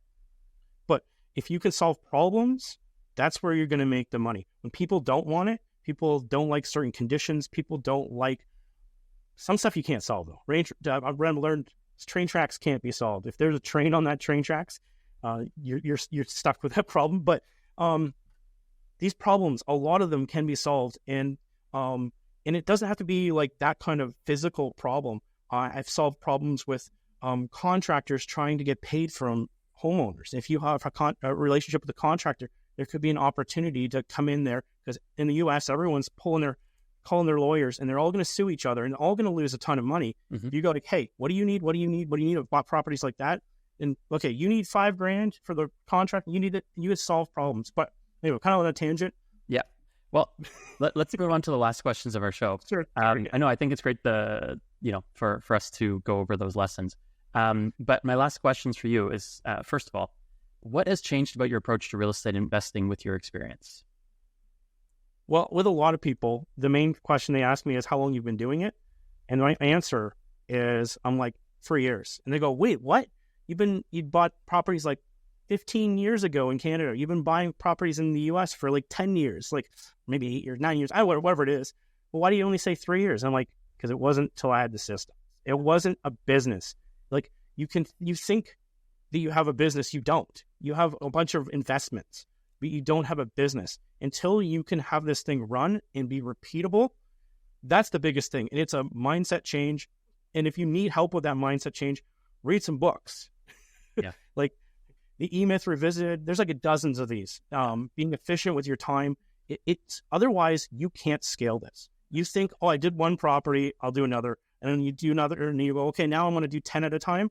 But if you can solve problems, that's where you're going to make the money. When people don't want it, people don't like certain conditions, people don't like some stuff you can't solve though. I've learned train tracks can't be solved. If there's a train on that train tracks, you're stuck with that problem. But these problems, a lot of them can be solved, and it doesn't have to be like that kind of physical problem. I've solved problems with contractors trying to get paid from homeowners. If you have a relationship with a contractor, there could be an opportunity to come in there, because in the U.S., everyone's calling their lawyers, and they're all going to sue each other, and all going to lose a ton of money. Mm-hmm. You go like, hey, what do you need? What do you need? What do you need? I've bought properties like that. And okay, you need $5,000 for the contract. You need it. You would solve problems. But anyway, kind of on a tangent. Yeah. Well, let's move on to the last questions of our show. Sure. I know. I think it's great for us to go over those lessons. But my last questions for you is, first of all, what has changed about your approach to real estate investing with your experience? Well, with a lot of people, the main question they ask me is how long you've been doing it. And my answer is, I'm like, 3 years. And they go, wait, what? You bought properties like 15 years ago in Canada. You've been buying properties in the US for like 10 years, like maybe 8 years, 9 years, whatever it is. Well, why do you only say 3 years? I'm like, because it wasn't till I had the system. It wasn't a business. Like you think that you have a business, you don't. You have a bunch of investments, but you don't have a business. Until you can have this thing run and be repeatable, that's the biggest thing. And it's a mindset change. And if you need help with that mindset change, read some books. Yeah. Like the E-Myth Revisited, there's like dozens of these. Being efficient with your time. It's otherwise you can't scale this. You think, oh, I did one property, I'll do another. And then you do another, and you go, okay, now I'm going to do 10 at a time.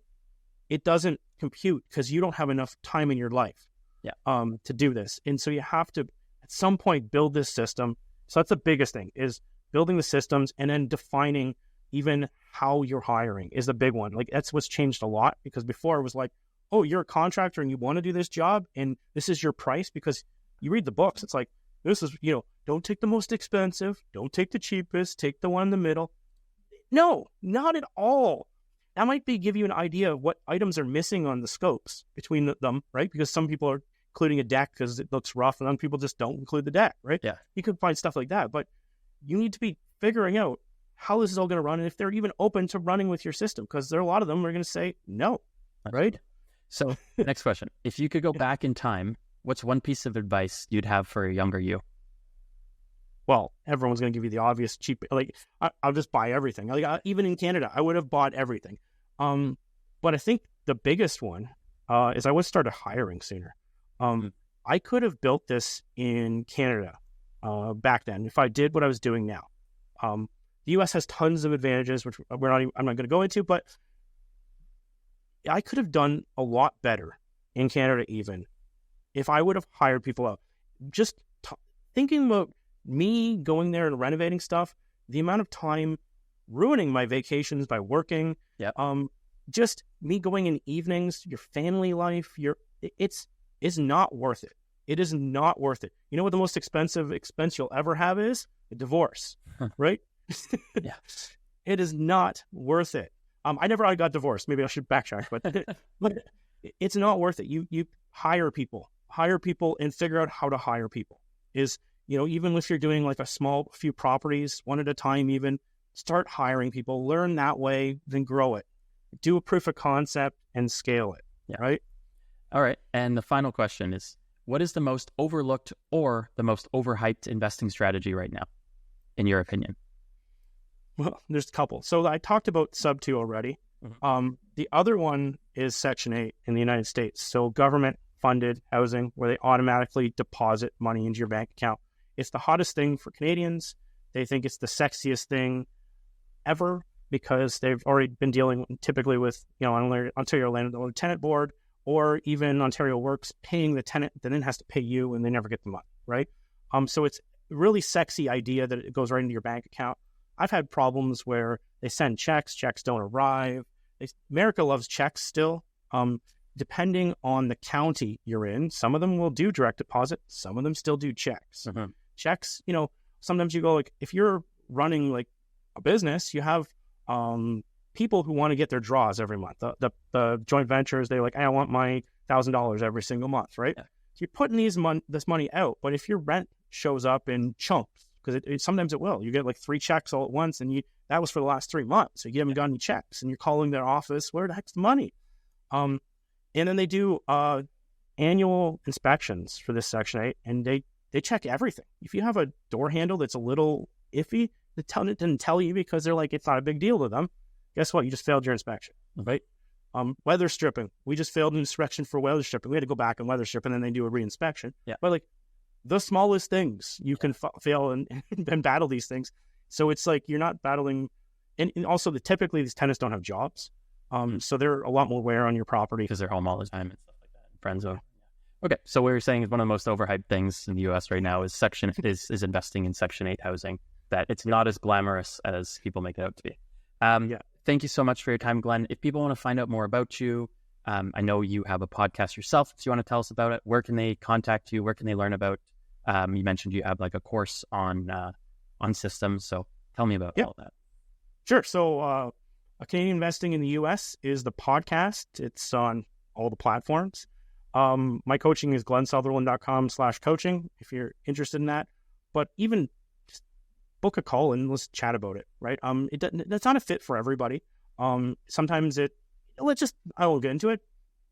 It doesn't compute because you don't have enough time in your life to do this. And so you have to, at some point, build this system. So that's the biggest thing, is building the systems and then defining even how you're hiring is the big one. Like that's what's changed a lot, because before it was like, oh, you're a contractor and you want to do this job and this is your price, because you read the books. It's like, this is, don't take the most expensive. Don't take the cheapest. Take the one in the middle. No, not at all. That might give you an idea of what items are missing on the scopes between them, right? Because some people are including a deck because it looks rough, and other people just don't include the deck, right? Yeah. You could find stuff like that, but you need to be figuring out how this is all going to run, and if they're even open to running with your system, because there are a lot of them are going to say no, right? So next question. If you could go back in time, what's one piece of advice you'd have for a younger you? Well, everyone's going to give you the obvious cheap, like, I'll just buy everything. Like, even in Canada, I would have bought everything. But I think the biggest one is I would have started hiring sooner. I could have built this in Canada back then if I did what I was doing now. The U.S. has tons of advantages, which I'm not going to go into, but I could have done a lot better in Canada even if I would have hired people out. Just thinking about me going there and renovating stuff, the amount of time ruining my vacations by working, just me going in evenings, your family life, it's not worth it. It is not worth it. You know what the most expensive expense you'll ever have is? A divorce, right? Yeah. It is not worth it. I got divorced. Maybe I should backtrack, but it's not worth it. You hire people and figure out how to hire people. Even if you're doing like a few properties, one at a time, even start hiring people, learn that way, then grow it. Do a proof of concept and scale it. Yeah. Right. All right. And the final question is, what is the most overlooked or the most overhyped investing strategy right now, in your opinion? Well, there's a couple. So I talked about sub 2 already. Mm-hmm. The other one is Section 8 in the United States. So government funded housing where they automatically deposit money into your bank account. It's the hottest thing for Canadians. They think it's the sexiest thing ever because they've already been dealing typically with, Ontario Landlord Tenant Board, or even Ontario Works paying the tenant that then has to pay you and they never get the money, right? So it's a really sexy idea that it goes right into your bank account. I've had problems where they send checks don't arrive. America loves checks still. Depending on the county you're in, some of them will do direct deposit. Some of them still do checks. Checks, sometimes you go like, if you're running like a business, you have people who want to get their draws every month. The joint ventures, they're like, I want my $1,000 every single month, right? Yeah. So you're putting this money out, but if your rent shows up in chunks, because sometimes it will, you get like 3 checks all at once, and that was for the last 3 months, so you haven't gotten any checks, and you're calling their office, where the heck's the money? And then they do annual inspections for this Section 8, and they check everything. If you have a door handle that's a little iffy, it didn't tell you because they're like, it's not a big deal to them. Guess what? You just failed your inspection, right? Weather stripping. We just failed an inspection for weather stripping. We had to go back and weather strip, and then they do a re-inspection. Yeah. But like the smallest things, you can fail and battle these things. So it's like you're not battling. And also, typically these tenants don't have jobs. So they're a lot more wear on your property because they're home all the time and stuff like that. Friends over. Okay, so what you're saying is one of the most overhyped things in the U.S. right now is is investing in Section 8 housing. That it's not as glamorous as people make it out to be. Thank you so much for your time, Glen. If people want to find out more about you, I know you have a podcast yourself. So you want to tell us about it? Where can they contact you? Where can they learn about? You mentioned you have like a course on systems. So tell me about all that. Sure. So. Canadian Investing in the U.S. is the podcast. It's on all the platforms. My coaching is glensutherland.com/coaching if you're interested in that. But even just book a call and let's chat about it, right? That's not a fit for everybody. Sometimes I won't get into it.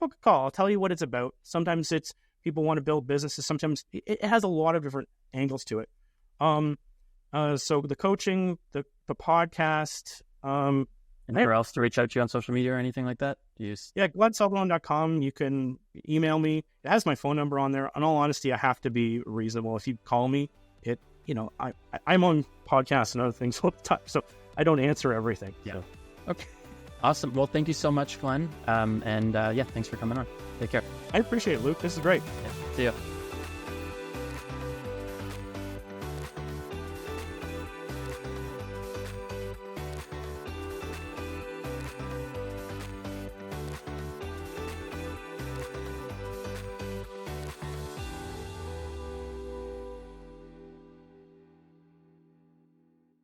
Book a call. I'll tell you what it's about. Sometimes it's people want to build businesses. Sometimes it has a lot of different angles to it. So the coaching, the podcast, anywhere else to reach out to you on social media or anything like that? glensutherland.com. You can email me. It has my phone number on there. In all honesty, I have to be reasonable. If you call me, I'm on podcasts and other things all the time, so I don't answer everything. Yeah. So. Okay. Awesome. Well, thank you so much, Glen. Thanks for coming on. Take care. I appreciate it, Luke. This is great. Yeah. See ya.